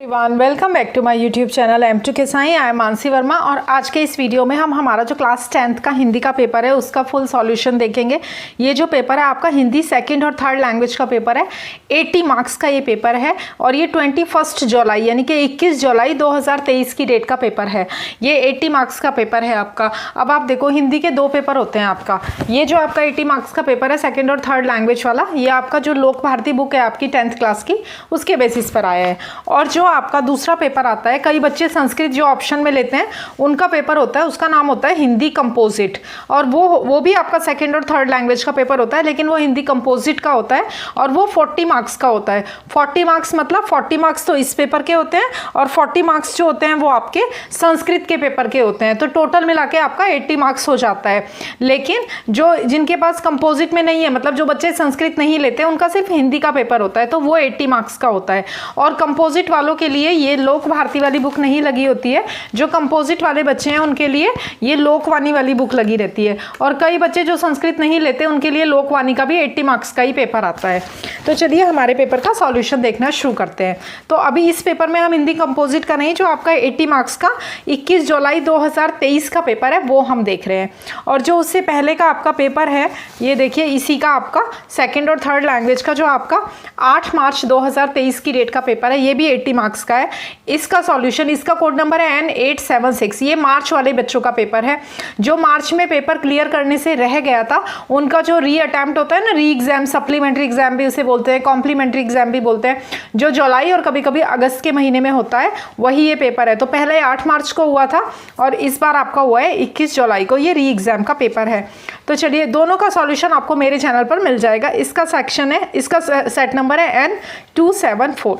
Welcome back to my YouTube channel M2 के Sai. I am Mansi Varma और आज के इस वीडियो में हम हमारा जो क्लास 10th का हिंदी का पेपर है उसका फुल सॉल्यूशन देखेंगे। ये जो पेपर है आपका हिंदी सेकंड और थर्ड लैंग्वेज का पेपर है। 80 मार्क्स का ये पेपर है और ये 21 जुलाई यानी कि 21 जुलाई 2023 की डेट का पेपर है। ये 80 मार्क्स का पेपर है आपका। अब आप देखो हिंदी के दो पेपर होते हैं आपका। ये जो आपका 80 मार्क्स का पेपर है सेकेंड और थर्ड लैंग्वेज वाला, ये आपका जो लोक भारती बुक है आपकी 10th क्लास की उसके बेसिस पर आया है। और जो आपका दूसरा पेपर आता है, कई बच्चे संस्कृत जो ऑप्शन में लेते हैं उनका पेपर होता है, उसका नाम होता है हिंदी कंपोजिट। और वो भी आपका सेकंड और थर्ड लैंग्वेज का पेपर होता है, लेकिन वो हिंदी कंपोजिट का होता है और वो 40 मार्क्स का होता है। 40 मार्क्स मतलब 40 मार्क्स तो इस पेपर के होते हैं और 40 मार्क्स जो होते हैं वो आपके संस्कृत के पेपर के होते हैं। तो टोटल मिला के आपका 80 मार्क्स हो जाता है। लेकिन जो जिनके पास कंपोजिट में नहीं है, मतलब जो बच्चे संस्कृत नहीं लेते, उनका सिर्फ हिंदी का पेपर होता है, तो वो 80 मार्क्स का होता है। और कंपोजिट वालों के लिए ये लोक भारती वाली बुक नहीं लगी होती है। जो कंपोजिट वाले बच्चे हैं उनके लिए ये लोकवाणी वाली बुक लगी रहती है। और कई बच्चे जो संस्कृत नहीं लेते उनके लिए लोकवाणी का भी 80 मार्क्स का ही पेपर आता है। तो चलिए हमारे पेपर का सॉल्यूशन देखना शुरू करते हैं। तो अभी इस पेपर में हम हिंदी कंपोजिट का नहीं, जो आपका 80 मार्क्स का 21 जुलाई 2023 का पेपर है वो हम देख रहे हैं। और जो उससे पहले का आपका पेपर है ये देखिए, इसी का आपका सेकेंड और थर्ड लैंग्वेज का जो आपका 8 मार्च 2023 की डेट का पेपर है, ये भी 80 मार्क्स का है। इसका सॉल्यूशन, इसका कोड नंबर है N876। ये मार्च वाले बच्चों का पेपर है। जो मार्च में पेपर क्लियर करने से रह गया था उनका जो री अटेम्प्ट होता है ना, री एग्जाम, सप्लीमेंट्री एग्जाम भी उसे बोलते हैं, कॉम्प्लीमेंट्री एग्जाम भी बोलते हैं, जो जुलाई और कभी कभी अगस्त के महीने में होता है, वही ये पेपर है। तो पहले 8 मार्च को हुआ था और इस बार आपका हुआ है 21 जुलाई को। ये री एग्जाम का पेपर है। तो चलिए दोनों का सॉल्यूशन आपको मेरे चैनल पर मिल जाएगा। इसका सेक्शन है, इसका सेट नंबर है N274।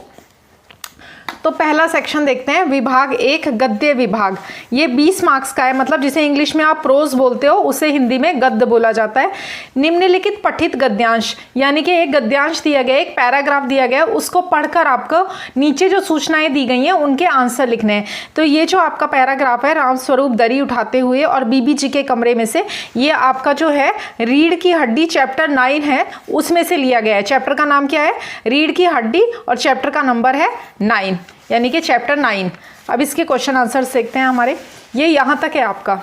तो पहला सेक्शन देखते हैं, विभाग 1 गद्य विभाग। ये 20 मार्क्स का है, मतलब जिसे इंग्लिश में आप प्रोज बोलते हो उसे हिंदी में गद्य बोला जाता है। निम्नलिखित पठित गद्यांश, यानी कि एक गद्यांश दिया गया, एक पैराग्राफ दिया गया, उसको पढ़कर आपको नीचे जो सूचनाएं दी गई हैं उनके आंसर लिखने हैं। तो ये जो आपका पैराग्राफ है, रामस्वरूप दरी उठाते हुए और बीबी जी के कमरे में से, ये आपका जो है रीढ़ की हड्डी चैप्टर 9 है उसमें से लिया गया है। चैप्टर का नाम क्या है? रीढ़ की हड्डी और चैप्टर का नंबर है 9, यानी कि चैप्टर 9। अब इसके क्वेश्चन आंसर देखते हैं हमारे। ये यहाँ तक है आपका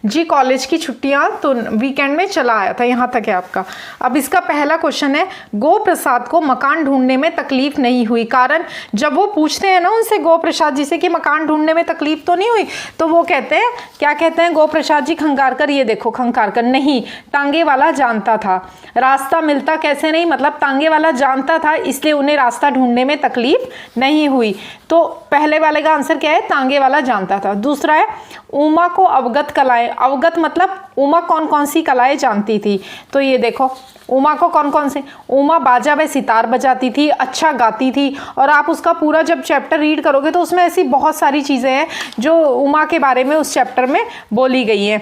जी, कॉलेज की छुट्टियां तो वीकेंड में चला आया था, यहाँ तक है आपका। अब इसका पहला क्वेश्चन है, गो प्रसाद को मकान ढूंढने में तकलीफ नहीं हुई। कारण जब वो पूछते हैं ना उनसे गो प्रसाद जी से कि मकान ढूंढने में तकलीफ तो नहीं हुई, तो वो कहते हैं, क्या कहते हैं गो प्रसाद जी? खंगारकर, ये देखो खंगारकर नहीं, तांगे वाला जानता था। रास्ता मिलता कैसे नहीं, मतलब तांगे वाला जानता था इसलिए उन्हें रास्ता ढूंढने में तकलीफ नहीं हुई। तो पहले वाले का आंसर क्या है? तांगे वाला जानता था। दूसरा है, उमा को अवगत कलाएं। अवगत मतलब उमा कौन कौन सी कलाएं जानती थी। तो ये देखो उमा को कौन कौन से, उमा बाजा व सितार बजाती थी, अच्छा गाती थी। और आप उसका पूरा जब चैप्टर रीड करोगे तो उसमें ऐसी बहुत सारी चीज़ें हैं जो उमा के बारे में उस चैप्टर में बोली गई हैं।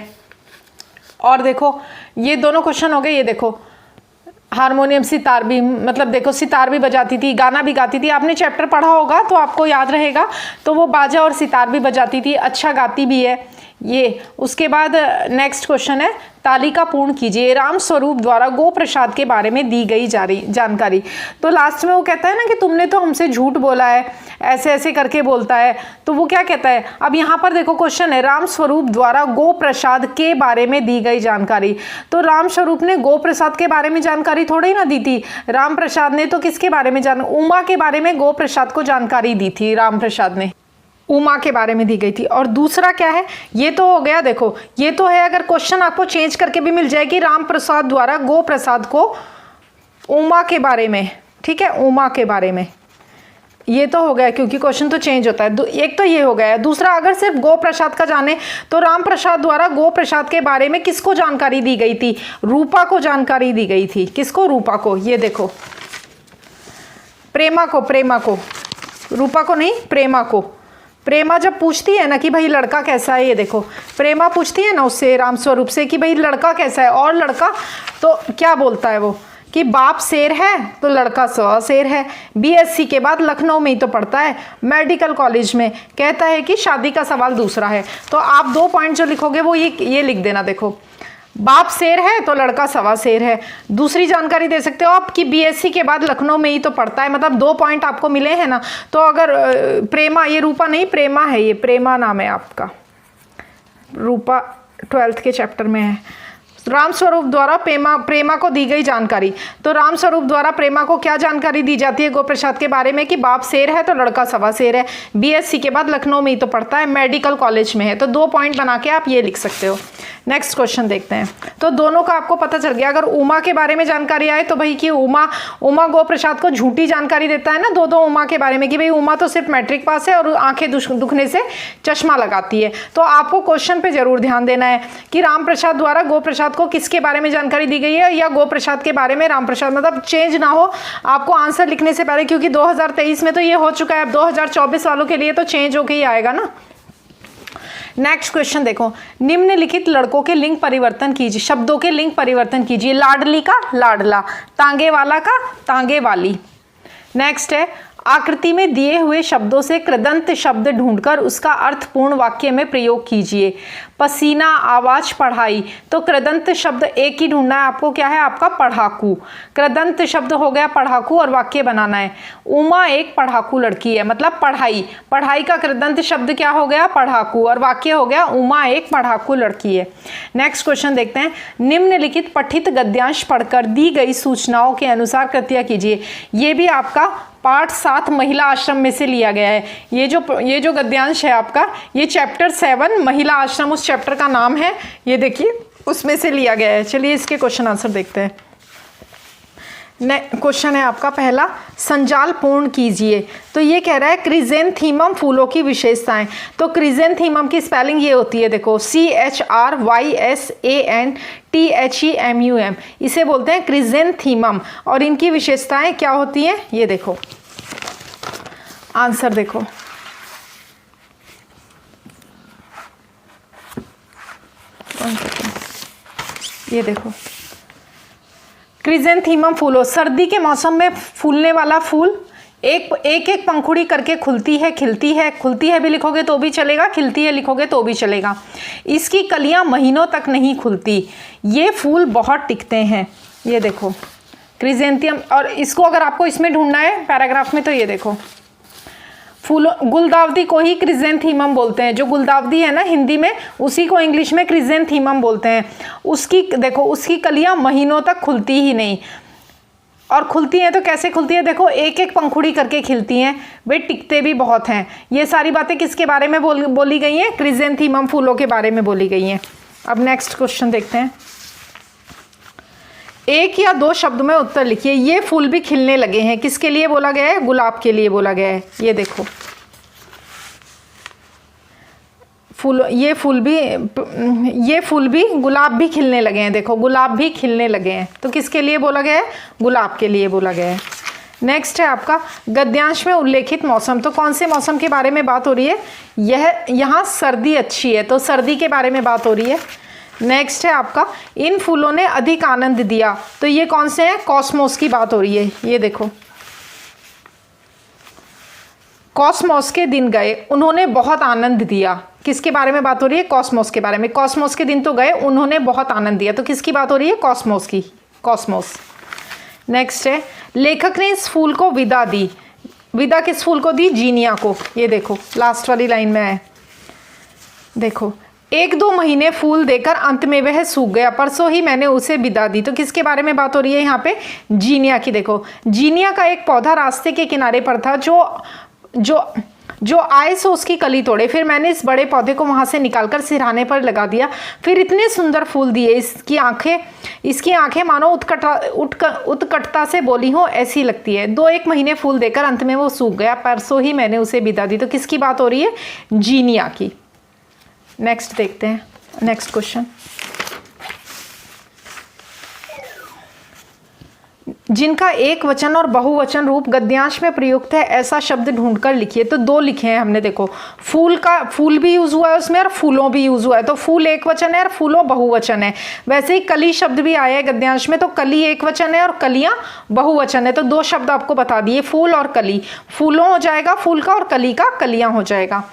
और देखो ये दोनों क्वेश्चन हो गए। ये देखो हारमोनियम, सितार भी, मतलब देखो सितार भी बजाती थी, गाना भी गाती थी। आपने चैप्टर पढ़ा होगा तो आपको याद रहेगा। तो वो बाजा और सितार भी बजाती थी, अच्छा गाती भी है ये। उसके बाद नेक्स्ट क्वेश्चन है, तालिका पूर्ण कीजिए। राम स्वरूप द्वारा गो प्रसाद के बारे में दी गई जानकारी। तो लास्ट में वो कहता है ना कि तुमने तो हमसे झूठ बोला है, ऐसे ऐसे करके बोलता है। तो वो क्या कहता है? अब यहाँ पर देखो क्वेश्चन है, राम स्वरूप द्वारा गो प्रसाद के बारे में दी गई जानकारी। तो राम स्वरूप ने गो प्रसाद के बारे में जानकारी थोड़ी ना दी थी। राम प्रसाद ने तो किसके बारे में उमा के बारे में गो प्रसाद को जानकारी दी थी। राम प्रसाद ने उमा के बारे में दी गई थी। और दूसरा क्या है? ये तो हो गया, देखो ये तो है, अगर क्वेश्चन आपको चेंज करके भी मिल जाएगी, राम प्रसाद द्वारा गो प्रसाद को उमा के बारे में, ठीक है, उमा के बारे में, ये तो हो गया क्योंकि क्वेश्चन तो चेंज होता है। एक तो ये हो गया। दूसरा, अगर सिर्फ गो प्रसाद का जाने तो राम प्रसाद द्वारा गो प्रसाद के बारे में किसको जानकारी दी गई थी? रूपा को जानकारी दी गई थी। किसको? रूपा को। ये देखो प्रेमा को, प्रेमा को, रूपा को नहीं, प्रेमा को। प्रेमा जब पूछती है ना कि भाई लड़का कैसा है, ये देखो प्रेमा पूछती है ना उससे, रामस्वरूप से, कि भाई लड़का कैसा है, और लड़का तो क्या बोलता है वो कि बाप शेर है तो लड़का 100 शेर है। बीएससी के बाद लखनऊ में ही तो पढ़ता है, मेडिकल कॉलेज में। कहता है कि शादी का सवाल दूसरा है। तो आप 2 पॉइंट जो लिखोगे वो ये लिख देना। देखो बाप शेर है तो लड़का सवा शेर है। दूसरी जानकारी दे सकते हो आप कि बीएससी के बाद लखनऊ में ही तो पढ़ता है, मतलब 2 पॉइंट आपको मिले हैं ना। तो अगर प्रेमा, ये रूपा नहीं प्रेमा है, ये प्रेमा नाम है आपका, रूपा 12th के चैप्टर में है। रामस्वरूप द्वारा प्रेमा को दी गई जानकारी, तो रामस्वरूप द्वारा प्रेमा को क्या जानकारी दी जाती है गोप्रसाद के बारे में कि बाप शेर है तो लड़का सवा शेर है, बीएससी के बाद लखनऊ में ही तो पढ़ता है, मेडिकल कॉलेज में है। तो 2 पॉइंट बना के आप ये लिख सकते हो। नेक्स्ट क्वेश्चन देखते हैं। तो दोनों का आपको पता चल गया। अगर उमा के बारे में जानकारी आए तो भाई कि उमा गोप्रसाद को झूठी जानकारी देता है ना, दो उमा के बारे में कि भाई उमा तो सिर्फ मैट्रिक पास है और आंखें दुखने से चश्मा लगाती है। तो आपको क्वेश्चन पे जरूर ध्यान देना है कि रामप्रसाद द्वारा गोप्रसाद को किसके बारे में जानकारी दी गई है, या गोप्रसाद के बारे में रामप्रसाद, मतलब चेंज ना हो आपको आंसर लिखने से पहले, क्योंकि 2023 में तो ये हो चुका है, अब 2024 वालों के लिए तो चेंज होके ही आएगा ना। नेक्स्ट क्वेश्चन देखो, निम्नलिखित लड़कों के लिंग परिवर्तन कीजिए, शब्दों के लिंग परिवर्तन कीजिए। लाडली का लाडला, तांगे वाला का तांगे वाली। नेक्स्ट है, आकृति में दिए हुए शब्दों से कृदंत शब्द ढूंढकर उसका अर्थपूर्ण वाक्य में प्रयोग कीजिए। पसीना, आवाज, पढ़ाई, तो कृदंत शब्द एक ही ढूंढना है आपको, क्या है आपका पढ़ाकू। कृदंत शब्द हो गया पढ़ाकू और वाक्य बनाना है। उमा एक पढ़ाकू लड़की है, मतलब पढ़ाई, पढ़ाई का कृदंत शब्द क्या हो गया पढ़ाकू और वाक्य हो गया उमा एक पढ़ाकू लड़की है। नेक्स्ट क्वेश्चन देखते हैं, निम्नलिखित पठित गद्यांश पढ़कर दी गई सूचनाओं के अनुसार कृतियां कीजिए। ये भी आपका पाठ 7 महिला आश्रम में से लिया गया है। ये जो गद्यांश है आपका, ये चैप्टर 7 महिला आश्रम उस चैप्टर का नाम है, ये देखिए उसमें से लिया गया है। चलिए इसके क्वेश्चन आंसर देखते हैं। क्वेश्चन है आपका पहला, संजाल पूर्ण कीजिए। तो ये कह रहा है क्रिजेंथीमम फूलों की विशेषताएं। तो क्रिजेंथीमम की स्पेलिंग ये होती है, देखो CHRYSANTHEMUM, इसे बोलते हैं क्रिजेंथीमम। और इनकी विशेषताएं क्या होती हैं ये देखो, आंसर देखो। ये देखो, क्रिजेंथीमम फूलों, सर्दी के मौसम में फूलने वाला फूल, एक पंखुड़ी करके खुलती है, खिलती है, खुलती है भी लिखोगे तो भी चलेगा, खिलती है लिखोगे तो भी चलेगा। इसकी कलियां महीनों तक नहीं खुलती, ये फूल बहुत टिकते हैं। ये देखो क्रिजेंथियम, और इसको अगर आपको इसमें ढूंढना है पैराग्राफ में तो ये देखो, फूलों, गुलदावदी को ही क्रिजेंथीमम बोलते हैं। जो गुलदावदी है ना हिंदी में, उसी को इंग्लिश में क्रिजेंथीमम बोलते हैं। उसकी देखो, उसकी कलियां महीनों तक खुलती ही नहीं, और खुलती हैं तो कैसे खुलती है, देखो एक पंखुड़ी करके खिलती हैं, वे टिकते भी बहुत हैं। ये सारी बातें किसके बारे में बोली गई हैं, क्रिजेंथीमम फूलों के बारे में बोली गई हैं। अब नेक्स्ट क्वेश्चन देखते हैं। 1 या 2 शब्द में उत्तर लिखिए। ये फूल भी खिलने लगे हैं, किसके लिए बोला गया है, गुलाब के लिए बोला गया है। ये देखो ये फूल भी गुलाब भी खिलने लगे हैं, देखो गुलाब भी खिलने लगे हैं, तो किसके लिए बोला गया है, गुलाब के लिए बोला गया है। नेक्स्ट है आपका गद्यांश में उल्लेखित मौसम। तो कौन से मौसम के बारे में बात हो रही है, यहाँ सर्दी अच्छी है, तो सर्दी के बारे में बात हो रही है। नेक्स्ट है आपका, इन फूलों ने अधिक आनंद दिया। तो ये कौन से हैं, कॉस्मोस की बात हो रही है। ये देखो, कॉस्मोस के दिन गए, उन्होंने बहुत आनंद दिया। किसके बारे में बात हो रही है, कॉस्मोस के बारे में। कॉस्मोस के दिन तो गए, उन्होंने बहुत आनंद दिया, तो किसकी बात हो रही है, कॉस्मोस की, कॉस्मोस। नेक्स्ट है, लेखक ने इस फूल को विदा दी। विदा किस फूल को दी, जीनिया को। ये देखो लास्ट वाली लाइन में है, देखो 1-2 महीने फूल देकर अंत में वह सूख गया, परसों ही मैंने उसे विदा दी। तो किसके बारे में बात हो रही है यहाँ पे, जीनिया की। देखो जीनिया का एक पौधा रास्ते के किनारे पर था, जो आए सो उसकी कली तोड़े, फिर मैंने इस बड़े पौधे को वहाँ से निकालकर सिरहाने पर लगा दिया, फिर इतने सुंदर फूल दिए, इसकी आंखें मानो उत्कटता से बोली हो ऐसी लगती है। 2-1 महीने फूल देकर अंत में वो सूख गया, परसों ही मैंने उसे विदा दी। तो किसकी बात हो रही है, जीनिया की। नेक्स्ट देखते हैं, नेक्स्ट क्वेश्चन, जिनका एक वचन और बहुवचन रूप गद्यांश में प्रयुक्त है ऐसा शब्द ढूंढकर लिखिए। तो 2 लिखे हैं हमने, देखो फूल भी यूज हुआ है उसमें और फूलों भी यूज हुआ है। तो फूल एक वचन है और फूलों बहुवचन है। वैसे ही कली शब्द भी आया है गद्यांश में, तो कली एक वचन है और कलियां बहुवचन है। तो 2 शब्द आपको बता दिए, फूल और कली। फूलों हो जाएगा फूल का, और कली का कलियां हो जाएगा।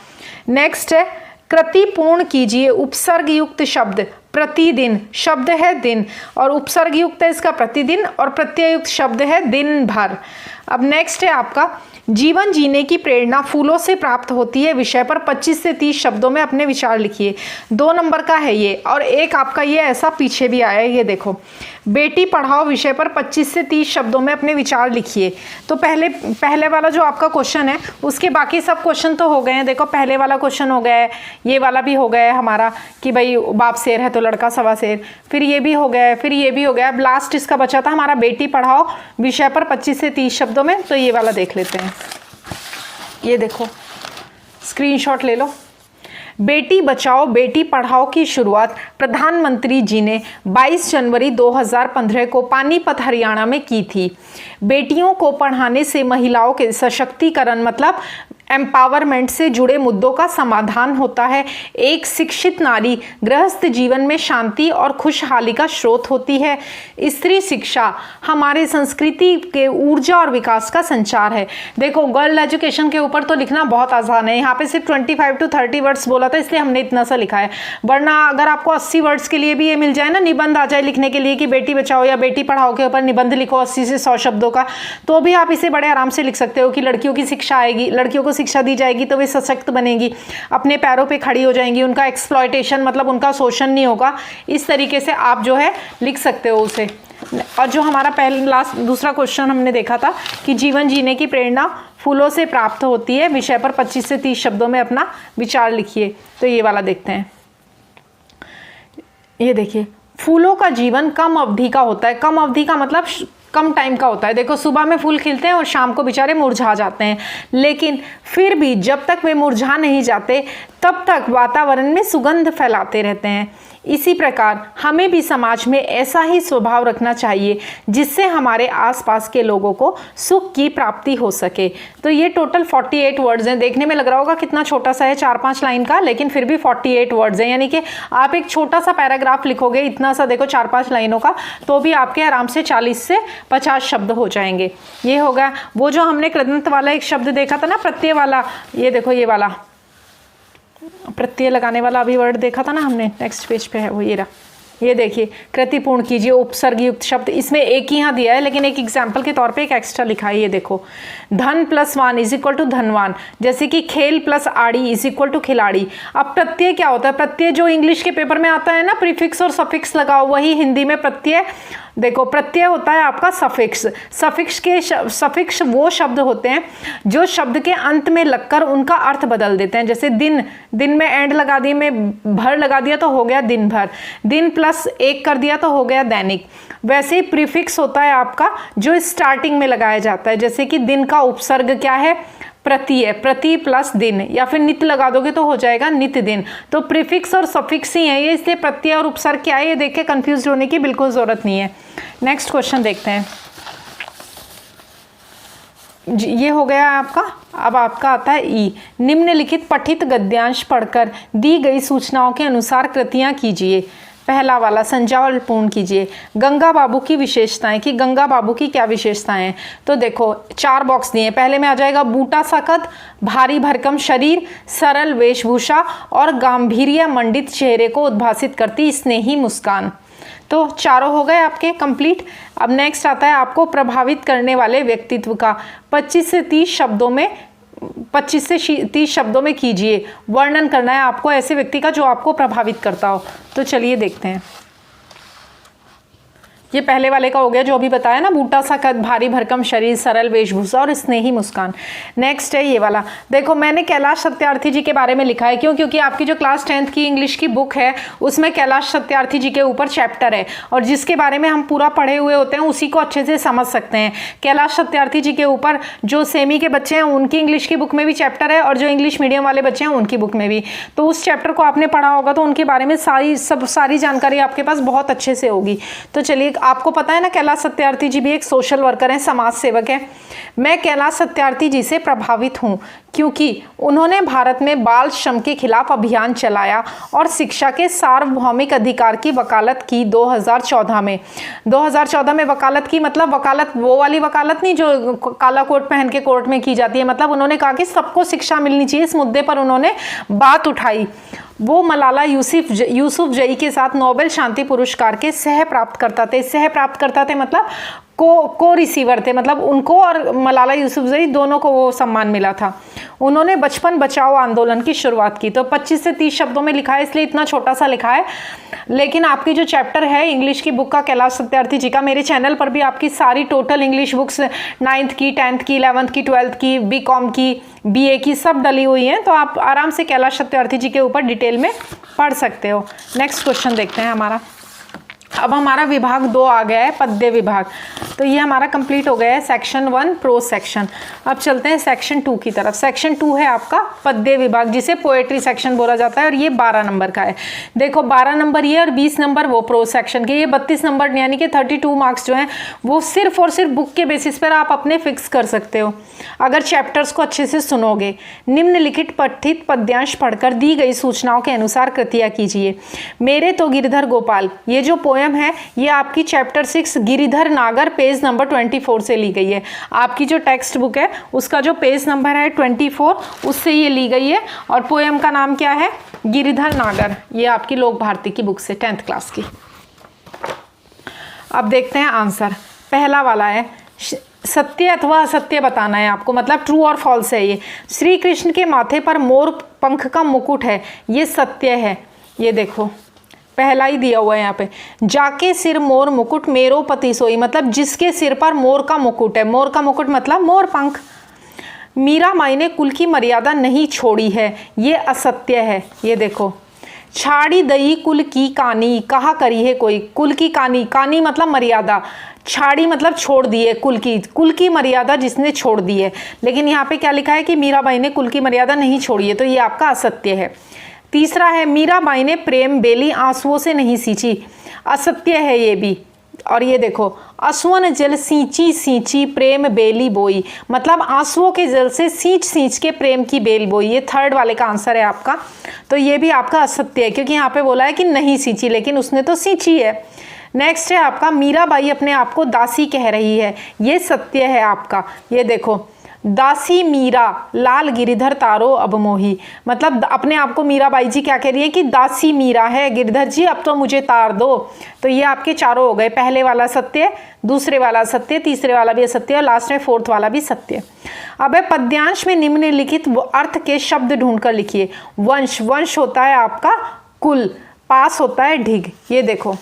नेक्स्ट है, कृति पूर्ण कीजिए। उपसर्ग युक्त शब्द प्रतिदिन शब्द है दिन, और उपसर्ग युक्त है इसका प्रतिदिन, और प्रत्यय युक्त शब्द है दिन भर। अब नेक्स्ट है आपका जीवन जीने की प्रेरणा फूलों से प्राप्त होती है विषय पर 25 से 30 शब्दों में अपने विचार लिखिए। 2 नंबर का है ये, और एक आपका ये ऐसा पीछे भी आया है, ये देखो, बेटी पढ़ाओ विषय पर 25 से 30 शब्दों में अपने विचार लिखिए। तो पहले वाला जो आपका क्वेश्चन है उसके बाकी सब क्वेश्चन तो हो गए हैं। देखो पहले वाला क्वेश्चन हो गया है, ये वाला भी हो गया है हमारा कि भाई बाप शेर है तो लड़का सवा शेर, फिर ये भी हो गया है, फिर ये भी हो गया। अब लास्ट इसका बचा था हमारा बेटी पढ़ाओ विषय पर 25 से 30 शब्दों में, तो ये वाला देख लेते हैं। ये देखो, स्क्रीनशॉट ले लो। बेटी बचाओ बेटी पढ़ाओ की शुरुआत प्रधानमंत्री जी ने 22 जनवरी 2015 को पानीपत हरियाणा में की थी। बेटियों को पढ़ाने से महिलाओं के सशक्तिकरण मतलब एम्पावरमेंट से जुड़े मुद्दों का समाधान होता है। एक शिक्षित नारी गृहस्थ जीवन में शांति और खुशहाली का स्रोत होती है। स्त्री शिक्षा हमारे संस्कृति के ऊर्जा और विकास का संचार है। देखो गर्ल एजुकेशन के ऊपर तो लिखना बहुत आसान है, यहाँ पे सिर्फ 25 to 30 वर्ड्स बोला था इसलिए हमने इतना सा लिखा है, वरना अगर आपको 80 वर्ड्स के लिए भी ये मिल जाए ना, निबंध आ जाए लिखने के लिए कि बेटी बचाओ या बेटी पढ़ाओ के ऊपर निबंध लिखो 80 से 100 शब्दों का, तो भी आप इसे बड़े आराम से लिख सकते हो कि लड़कियों की शिक्षा आएगी, लड़कियों को शिक्षा दी जाएगी तो वे सशक्त बनेंगी, अपने पैरों पे खड़ी हो जाएंगी, उनका एक्सप्लॉयटेशन मतलब उनका शोषण नहीं होगा। इस तरीके से आप जो है लिख सकते हो उसे। और जो हमारा दूसरा क्वेश्चन हमने देखा था कि जीवन जीने की प्रेरणा फूलों से प्राप्त होती है विषय पर 25 से 30 शब्दों में अपना विचार लिखिए, तो ये वाला देखते हैं। ये देखिए, फूलों का जीवन कम अवधि का होता है। कम अवधि का मतलब कम टाइम का होता है। देखो सुबह में फूल खिलते हैं और शाम को बेचारे मुरझा जाते हैं, लेकिन फिर भी जब तक वे मुरझा नहीं जाते तब तक वातावरण में सुगंध फैलाते रहते हैं। इसी प्रकार हमें भी समाज में ऐसा ही स्वभाव रखना चाहिए जिससे हमारे आसपास के लोगों को सुख की प्राप्ति हो सके। तो ये टोटल 48 वर्ड्स हैं। देखने में लग रहा होगा कितना छोटा सा है, 4-5 लाइन का, लेकिन फिर भी 48 वर्ड्स हैं। यानी कि आप एक छोटा सा पैराग्राफ लिखोगे इतना सा, देखो 4-5 लाइनों का, तो भी आपके आराम से 40 से 50 शब्द हो जाएंगे। ये होगा वो जो हमने कृदंत वाला एक शब्द देखा था ना, प्रत्यय वाला, ये देखो ये वाला प्रत्यय लगाने वाला अभी वर्ड देखा था ना हमने, नेक्स्ट पेज पे है वो, ये रहा। ये देखिए, कृतिपूर्ण कीजिए उपसर्ग युक्त शब्द, इसमें एक ही यहाँ दिया है लेकिन एक एग्जाम्पल के तौर पे एक एक्स्ट्रा लिखा है। ये देखो, धन प्लस वान इज इक्वल टू धनवान, जैसे कि खेल प्लस आड़ी इज इक्वल टू खिलाड़ी। अब प्रत्यय क्या होता है? प्रत्यय जो इंग्लिश के पेपर में आता है ना, प्रीफिक्स और सफिक्स लगाओ, वही हिंदी में प्रत्यय। देखो प्रत्यय होता है आपका सफिक्स। सफिक्स वो शब्द होते हैं जो शब्द के अंत में लगकर उनका अर्थ बदल देते हैं। जैसे दिन, दिन में एंड लगा दिए, में भर लगा दिया तो हो गया दिन भर, दिन प्लस एक कर दिया तो हो गया दैनिक। वैसे ही प्रीफिक्स होता है आपका जो स्टार्टिंग में लगाया जाता है, जैसे कि दिन का उपसर्ग क्या है? प्रति है, प्रति प्लस दिन, या फिर नित लगा दोगे तो हो जाएगा नित दिन। तो प्रीफिक्स और सफिक्स ही है ये, इसलिए प्रत्यय और उपसर्ग क्या है ये देख के कंफ्यूज होने की बिल्कुल जरूरत नहीं है। नेक्स्ट क्वेश्चन देखते हैं। ये हो गया आपका। अब आपका आता है ई। निम्नलिखित पठित गद्यांश पढ़कर दी गई सूचनाओं के अनुसार कृतियां कीजिए। पहला वाला संज्ञा पूर्ण कीजिए। गंगा बाबू की विशेषताएं, कि गंगा बाबू की क्या विशेषताएं हैं? तो देखो 4 बॉक्स दिए। पहले में आ जाएगा बूटा सा कद, भारी भरकम शरीर, सरल वेशभूषा और गांभीर्य मंडित चेहरे को उद्भासित करती स्नेही मुस्कान। तो चारों हो गए आपके कंप्लीट। अब नेक्स्ट आता है आपको प्रभावित करने वाले व्यक्तित्व का। 25 से 30 शब्दों में 25 से 30 शब्दों में कीजिए। वर्णन करना है आपको ऐसे व्यक्ति का जो आपको प्रभावित करता हो। तो चलिए देखते हैं। ये पहले वाले का हो गया जो अभी बताया ना, बूटा सा कद, भारी भरकम शरीर, सरल वेशभूषा और स्नेही मुस्कान। नेक्स्ट है ये वाला। देखो मैंने कैलाश सत्यार्थी जी के बारे में लिखा है, क्यों? क्योंकि आपकी जो क्लास 10th की इंग्लिश की बुक है उसमें कैलाश सत्यार्थी जी के ऊपर चैप्टर है, और जिसके बारे में हम पूरा पढ़े हुए होते हैं उसी को अच्छे से समझ सकते हैं। कैलाश सत्यार्थी जी के ऊपर जो सेमी के बच्चे हैं उनकी इंग्लिश की बुक में भी चैप्टर है, और जो इंग्लिश मीडियम वाले बच्चे हैं उनकी बुक में भी। तो उस चैप्टर को आपने पढ़ा होगा तो उनके बारे में सारी जानकारी आपके पास बहुत अच्छे से होगी। तो चलिए, आपको पता है ना कैलाश सत्यार्थी जी भी एक सोशल वर्कर हैं, समाज सेवक हैं। मैं कैलाश सत्यार्थी जी से प्रभावित हूं क्योंकि उन्होंने भारत में बाल श्रम के खिलाफ अभियान चलाया और शिक्षा के सार्वभौमिक अधिकार की वकालत की 2014 में। 2014 में वकालत की, मतलब वकालत वो वाली वकालत नहीं जो काला कोट पहन के कोर्ट में की जाती है। मतलब उन्होंने कहा कि सबको शिक्षा मिलनी चाहिए, इस मुद्दे पर उन्होंने बात उठाई। वो मलाला यूसुफजई के साथ नोबेल शांति पुरस्कार के सह प्राप्तकर्ता थे। सह प्राप्तकर्ता थे मतलब को रिसीवर थे, मतलब उनको और मलाला यूसुफजई दोनों को वो सम्मान मिला था। उन्होंने बचपन बचाओ आंदोलन की शुरुआत की। तो 25 से 30 शब्दों में लिखा है, इसलिए इतना छोटा सा लिखा है। लेकिन आपकी जो चैप्टर है इंग्लिश की बुक का कैलाश सत्यार्थी जी का, मेरे चैनल पर भी आपकी सारी टोटल इंग्लिश बुक्स 9th की, 10th की, 11th की, 12th की, BCom की, BA की सब डली हुई हैं। तो आप आराम से कैलाश सत्यार्थी जी के ऊपर डिटेल में पढ़ सकते हो। नेक्स्ट क्वेश्चन देखते हैं हमारा। अब हमारा विभाग 2 आ गया है, पद्य विभाग। तो ये हमारा कंप्लीट हो गया है सेक्शन 1 प्रोज सेक्शन। अब चलते हैं सेक्शन 2 की तरफ। सेक्शन 2 है आपका पद्य विभाग, जिसे पोएट्री सेक्शन बोला जाता है, और ये 12 नंबर का है। देखो 12 नंबर ये और 20 नंबर वो प्रोज सेक्शन के। ये 32 नंबर यानी कि 32 मार्क्स जो हैं वो सिर्फ और सिर्फ बुक के बेसिस पर आप अपने फिक्स कर सकते हो अगर चैप्टर्स को अच्छे से सुनोगे। निम्नलिखित पठित पद्यांश पढ़कर दी गई सूचनाओं के अनुसार कृतियाँ कीजिए। मेरे तो गिरिधर गोपाल, ये जो पोएम है ये आपकी चैप्टर 6 गिरिधर नागर पेज नंबर 24 से ली गई है। आपकी जो टेक्स्ट बुक है उसका जो पेज नंबर है 24 उससे ये ली गई है। और पोएम का नाम क्या है? गिरिधर नागर। ये आपकी लोक भारती की बुक से 10th क्लास की। अब देखते हैं आंसर। पहला वाला है सत्य अथवा असत्य बताना है आपको, मतलब ट्रू और फॉल्स है। ये श्री कृष्ण के माथे पर मोर पंख का मुकुट है, ये सत्य है। ये देखो पहला ही दिया हुआ है यहाँ पे, जाके सिर मोर मुकुट मेरो पति सोई, मतलब जिसके सिर पर मोर का मुकुट है। मोर का मुकुट मतलब मोर पंख। मीरा माई ने कुल की मर्यादा नहीं छोड़ी है, ये असत्य है। ये देखो छाड़ी दई कुल की कानी कहा करी है कोई। कुल की कानी, कानी मतलब मर्यादा, छाड़ी मतलब छोड़ दी है। कुल की मर्यादा जिसने छोड़ दी है। लेकिन यहाँ पे क्या लिखा है कि मीराबाई ने कुल की मर्यादा नहीं छोड़ी है, तो ये आपका असत्य है। तीसरा है मीराबाई ने प्रेम बेली आंसुओं से नहीं सींची, असत्य है ये भी। और ये देखो असुवन जल सींची सींची प्रेम बेली बोई, मतलब आंसुओं के जल से सींच के प्रेम की बेल बोई। ये थर्ड वाले का आंसर है आपका। तो ये भी आपका असत्य है, क्योंकि यहाँ पे बोला है कि नहीं सींची, लेकिन उसने तो सींची है। नेक्स्ट है आपका मीराबाई अपने आप को दासी कह रही है, ये सत्य है आपका। ये देखो दासी मीरा लाल गिरिधर तारो अब मोही, मतलब अपने आप को मीराबाई जी क्या कह रही है कि दासी मीरा है, गिरधर जी अब तो मुझे तार दो। तो ये आपके चारों हो गए। पहले वाला सत्य, दूसरे वाला सत्य, तीसरे वाला भी सत्य, और लास्ट में 4th वाला भी सत्य। अब है पद्यांश में निम्नलिखित अर्थ के शब्द ढूंढकर लिखिए। वंश, वंश होता है आपका कुल, पास होता है ढिग। ये देखो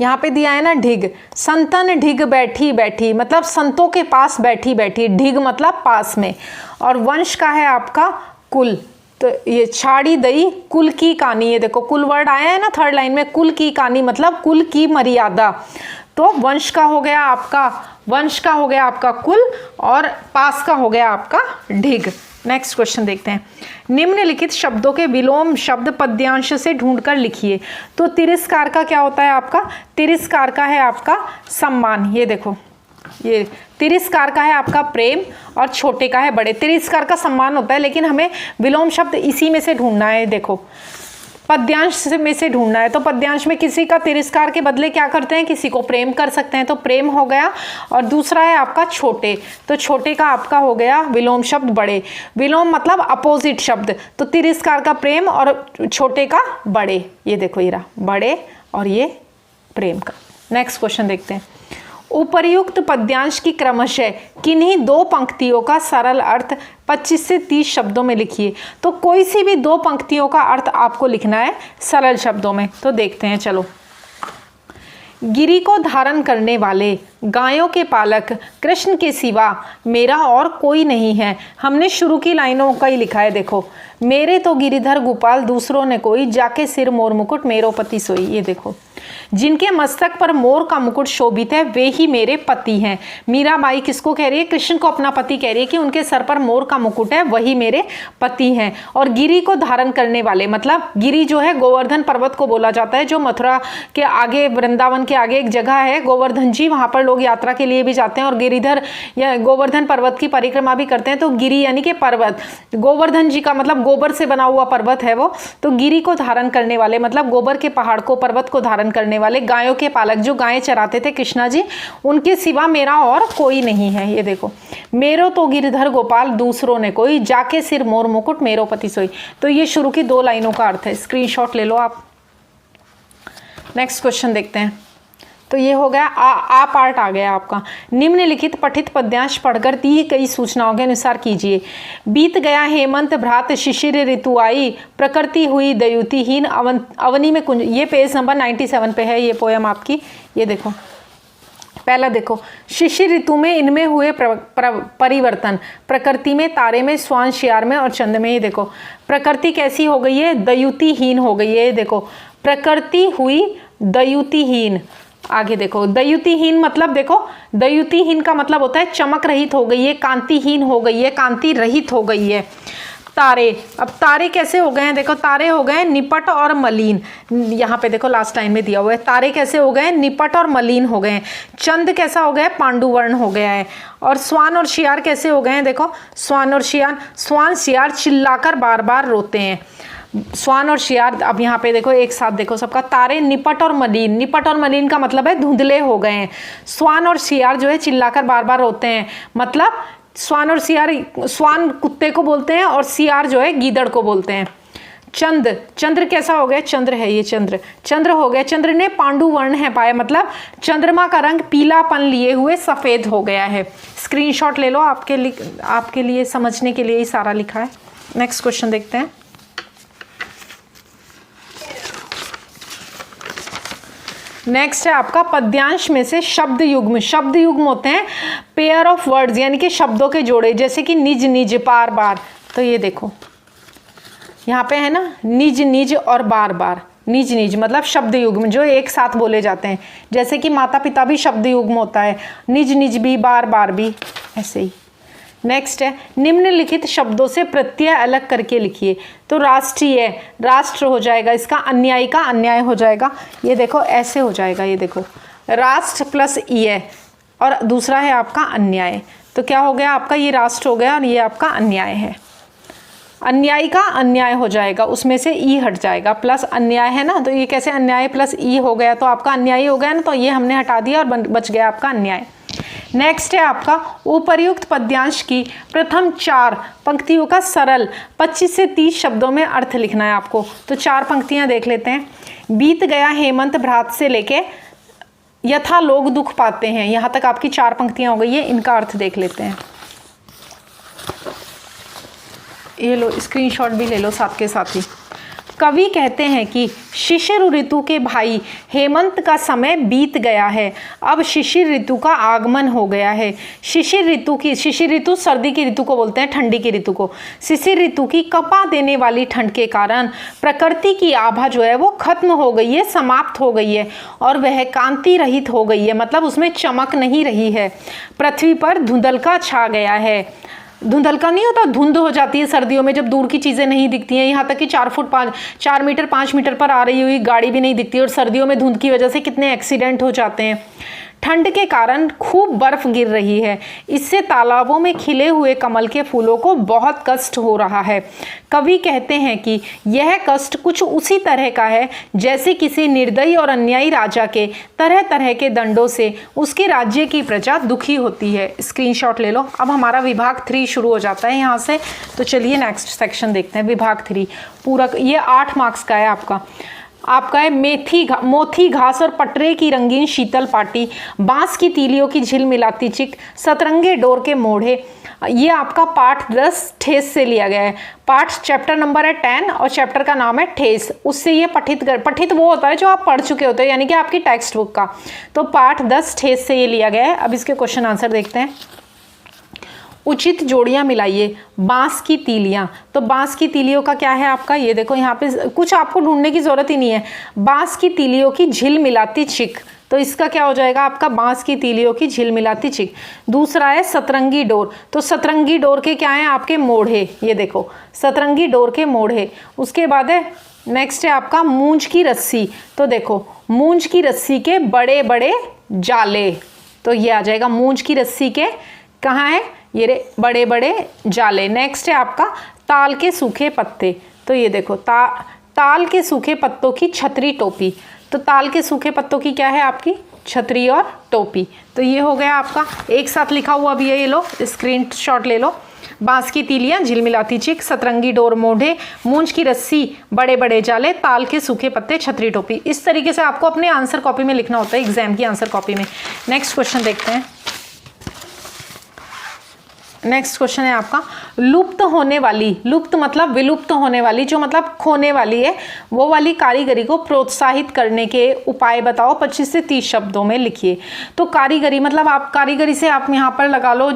यहाँ पे दिया है ना ढिग, संतन ढिग बैठी बैठी, मतलब संतों के पास बैठी बैठी, ढिग मतलब पास में। और वंश का है आपका कुल, तो ये छाड़ी दई कुल की कानी। ये देखो कुल वर्ड आया है ना 3rd लाइन में, कुल की कानी मतलब कुल की मर्यादा। तो वंश का हो गया आपका, वंश का हो गया आपका कुल, और पास का हो गया आपका ढिग। नेक्स्ट क्वेश्चन देखते हैं। निम्नलिखित शब्दों के विलोम शब्द पद्यांश से ढूंढकर लिखिए। तो तिरस्कार का क्या होता है आपका? तिरस्कार का है आपका सम्मान। ये देखो ये तिरस्कार का है आपका प्रेम, और छोटे का है बड़े। तिरस्कार का सम्मान होता है, लेकिन हमें विलोम शब्द इसी में से ढूंढना है। देखो पद्यांश में से ढूंढना है। तो पद्यांश में किसी का तिरस्कार के बदले क्या करते हैं, किसी को प्रेम कर सकते हैं, तो प्रेम हो गया। और दूसरा है आपका छोटे, तो छोटे का आपका हो गया विलोम शब्द बड़े। विलोम मतलब अपोजिट शब्द, तो तिरस्कार का प्रेम और छोटे का बड़े। ये देखो ये रहा बड़े और ये प्रेम का। नेक्स्ट क्वेश्चन देखते हैं। उपर्युक्त पद्यांश की क्रमशः किन्हीं 2 पंक्तियों का सरल अर्थ 25 से 30 शब्दों में लिखिए। तो कोई सी भी 2 पंक्तियों का अर्थ आपको लिखना है सरल शब्दों में। तो देखते हैं चलो। गिरी को धारण करने वाले, गायों के पालक, कृष्ण के सिवा मेरा और कोई नहीं है। हमने शुरू की लाइनों का ही लिखा है। देखो मेरे तो गिरिधर गोपाल दूसरों ने कोई, जाके सिर मोर मुकुट मेरो पति सोई। ये देखो जिनके मस्तक पर मोर का मुकुट शोभित है वे ही मेरे पति हैं। मीराबाई किसको कह रही है? कृष्ण को अपना पति कह रही है कि उनके सर पर मोर का मुकुट है, वही मेरे पति हैं। और गिरी को धारण करने वाले, मतलब गिरी जो है गोवर्धन पर्वत को बोला जाता है, जो मथुरा के आगे, वृंदावन के आगे एक जगह है गोवर्धन जी, वहां पर लोग यात्रा के लिए भी जाते हैं और गिरिधर या गोवर्धन पर्वत की परिक्रमा भी करते हैं। तो गिरी यानी कि पर्वत, गोवर्धन जी का मतलब गोबर से बना हुआ पर्वत है वो। तो गिरी को धारण करने वाले मतलब गोबर के पहाड़ को, पर्वत को धारण करने वाले, गायों के पालक, जो गायें चराते थे कृष्णा जी, उनके सिवा मेरा और कोई नहीं है। ये देखो, मेरो तो गिरधर गोपाल दूसरों ने कोई, जाके सिर मोर मुकुट मेरो पति सोई। तो ये शुरू की 2 लाइनों का अर्थ है, स्क्रीनशॉट ले लो आप। नेक्स्ट क्वेश्चन देखते हैं। तो ये हो गया आ पार्ट आ गया आपका। निम्नलिखित पठित पद्यांश पढ़कर दी गई सूचनाओं के अनुसार कीजिए। बीत गया हेमंत भ्रात शिशिर ऋतु आई, प्रकृति हुई दयुतिहीन अवनी में कुंज। ये पेज नंबर 97 पे है ये पोयम आपकी। ये देखो, पहला देखो, शिशिर ऋतु में इनमें हुए परिवर्तन, प्रकृति में, तारे में, स्वान शियार में और चंद में। ये देखो, प्रकृति कैसी हो गई है? दयुतिहीन हो गई है। ये देखो, प्रकृति हुई दयुतिहीन। आगे देखो, दयुतिहीन मतलब देखो, दयुतिहीन का मतलब होता है चमक रहित हो गई है, कांतिहीन हो गई है, कांति रहित हो गई है। तारे, अब तारे कैसे हो गए हैं? देखो, तारे हो गए निपट और मलिन। यहाँ पे देखो लास्ट टाइम में दिया हुआ है, तारे कैसे हो गए? निपट और मलिन हो गए हैं। चंद कैसा हो गया? पांडुवर्ण हो गया है। और स्वान और शियार कैसे हो गए हैं? देखो, स्वान और शियार, स्वान शियार चिल्लाकर बार बार रोते हैं। स्वान और शियार, अब यहाँ पे देखो एक साथ देखो सबका, तारे निपट और मलिन। निपट और मलिन का मतलब है धुंधले हो गए हैं। स्वान और शियार जो है चिल्लाकर बार बार रोते हैं, मतलब स्वान और शियार, स्वान कुत्ते को बोलते हैं और शियार जो है गीदड़ को बोलते हैं। चंद, चंद्र कैसा हो गया? चंद्र है ये, चंद्र, चंद्र हो गया। चंद्र ने पांडु वर्ण है पाया, मतलब चंद्रमा का रंग पीलापन लिए हुए सफेद हो गया है। स्क्रीनशॉट ले लो, आपके लिए समझने के लिए ही सारा लिखा है। नेक्स्ट क्वेश्चन देखते हैं। नेक्स्ट है आपका पद्यांश में से शब्द युग्म। शब्द युग्म होते हैं पेयर ऑफ वर्ड्स, यानी कि शब्दों के जोड़े, जैसे कि निज निज, बार बार। तो ये देखो यहाँ पे है ना, निज निज और बार बार। निज निज मतलब शब्द युग्म जो एक साथ बोले जाते हैं, जैसे कि माता पिता भी शब्द युग्म होता है, निज निज भी, बार बार भी, ऐसे ही। नेक्स्ट है, निम्नलिखित शब्दों से प्रत्यय अलग करके लिखिए। तो राष्ट्रीय, राष्ट्र हो जाएगा, इसका अन्यायी का अन्याय हो जाएगा। ये देखो ऐसे हो जाएगा, ये देखो राष्ट्र प्लस ईय, और दूसरा है आपका अन्याय। तो क्या हो गया आपका? ये राष्ट्र हो गया और ये आपका अन्याय है। अन्यायी का अन्याय हो जाएगा, उसमें से ई हट जाएगा, प्लस अन्याय है ना, तो ये कैसे अन्याय प्लस ई हो गया? तो आपका अन्यायी हो गया ना, तो ये हमने हटा दिया और बच गया आपका अन्याय। नेक्स्ट है आपका उपर्युक्त पद्यांश की प्रथम 4 पंक्तियों का सरल 25 से 30 शब्दों में अर्थ लिखना है आपको। तो 4 पंक्तियां देख लेते हैं। बीत गया हेमंत भ्रात से लेके यथा लोग दुख पाते हैं, यहां तक आपकी 4 पंक्तियां हो गई है। इनका अर्थ देख लेते हैं। ये लो, स्क्रीनशॉट भी ले लो साथ के साथ ही। कवि कहते हैं कि शिशिर ऋतु के भाई हेमंत का समय बीत गया है, अब शिशिर ऋतु का आगमन हो गया है। शिशिर ऋतु सर्दी की ऋतु को बोलते हैं, ठंडी की ऋतु को। शिशिर ऋतु की कपा देने वाली ठंड के कारण प्रकृति की आभा जो है वो खत्म हो गई है, समाप्त हो गई है, और वह कांति रहित हो गई है, मतलब उसमें चमक नहीं रही है। पृथ्वी पर धुंधलका छा गया है। धुंधलका नहीं होता, धुंध हो जाती है सर्दियों में जब दूर की चीज़ें नहीं दिखती हैं, यहाँ तक कि 4 मीटर 5 मीटर पर आ रही हुई गाड़ी भी नहीं दिखती। और सर्दियों में धुंध की वजह से कितने एक्सीडेंट हो जाते हैं। ठंड के कारण खूब बर्फ गिर रही है, इससे तालाबों में खिले हुए कमल के फूलों को बहुत कष्ट हो रहा है। कवि कहते हैं कि यह कष्ट कुछ उसी तरह का है जैसे किसी निर्दयी और अन्यायी राजा के तरह तरह के दंडों से उसके राज्य की प्रजा दुखी होती है। स्क्रीनशॉट ले लो। अब हमारा विभाग 3 शुरू हो जाता है यहाँ से। तो चलिए नेक्स्ट सेक्शन देखते हैं। विभाग 3 पूरा ये 8 मार्क्स का है आपका है मोथी घास और पटरे की रंगीन शीतल पाटी, बांस की तीलियों की झिलमिलाती चिक, सतरंगे डोर के मोढ़े। ये आपका पाठ 10 ठेस से लिया गया है। पाठ चैप्टर नंबर है 10 और चैप्टर का नाम है ठेस। उससे ये पठित वो होता है जो आप पढ़ चुके होते हैं, यानी कि आपकी टेक्स्ट बुक का। तो पाठ 10 ठेस से ये लिया गया है। अब इसके क्वेश्चन आंसर देखते हैं। उचित जोड़ियां मिलाइए। बांस की तीलियां, तो बांस की तीलियों का क्या है आपका? ये देखो यहाँ पे कुछ आपको ढूंढने की जरूरत ही नहीं है। बांस की तीलियों की झिल मिलाती चिक, तो इसका क्या हो जाएगा आपका? बांस की तीलियों की झिल मिलाती चिक। दूसरा है सतरंगी डोर, तो सतरंगी डोर के क्या है आपके? मोढ़े। ये देखो सतरंगी डोर के मोढ़े। उसके बाद है नेक्स्ट है आपका मूंज की रस्सी, तो देखो मूंज की रस्सी के बड़े बड़े जाले, तो ये आ जाएगा मूंज की रस्सी के कहाँ है? ये बड़े बड़े जाले। नेक्स्ट है आपका ताल के सूखे पत्ते, तो ये देखो ताल के सूखे पत्तों की छतरी टोपी। तो ताल के सूखे पत्तों की क्या है आपकी? छतरी और टोपी। तो ये हो गया आपका, एक साथ लिखा हुआ भी है, ये लो स्क्रीनशॉट ले लो। बांस की तीलियां, झिलमिलाती चिक, सतरंगी डोर मोढ़े, मूंज की रस्सी, बड़े बड़े जाले, ताल के सूखे पत्ते, छतरी टोपी। इस तरीके से आपको अपने आंसर कॉपी में लिखना होता है, एग्जाम की आंसर कॉपी में। नेक्स्ट क्वेश्चन देखते हैं। नेक्स्ट क्वेश्चन है आपका, लुप्त होने वाली, लुप्त मतलब विलुप्त होने वाली, जो मतलब खोने वाली है, वो वाली कारीगरी को प्रोत्साहित करने के उपाय बताओ। 25 से 30 शब्दों में लिखिए। तो कारीगरी मतलब आप कारीगरी से आप यहाँ पर लगा लो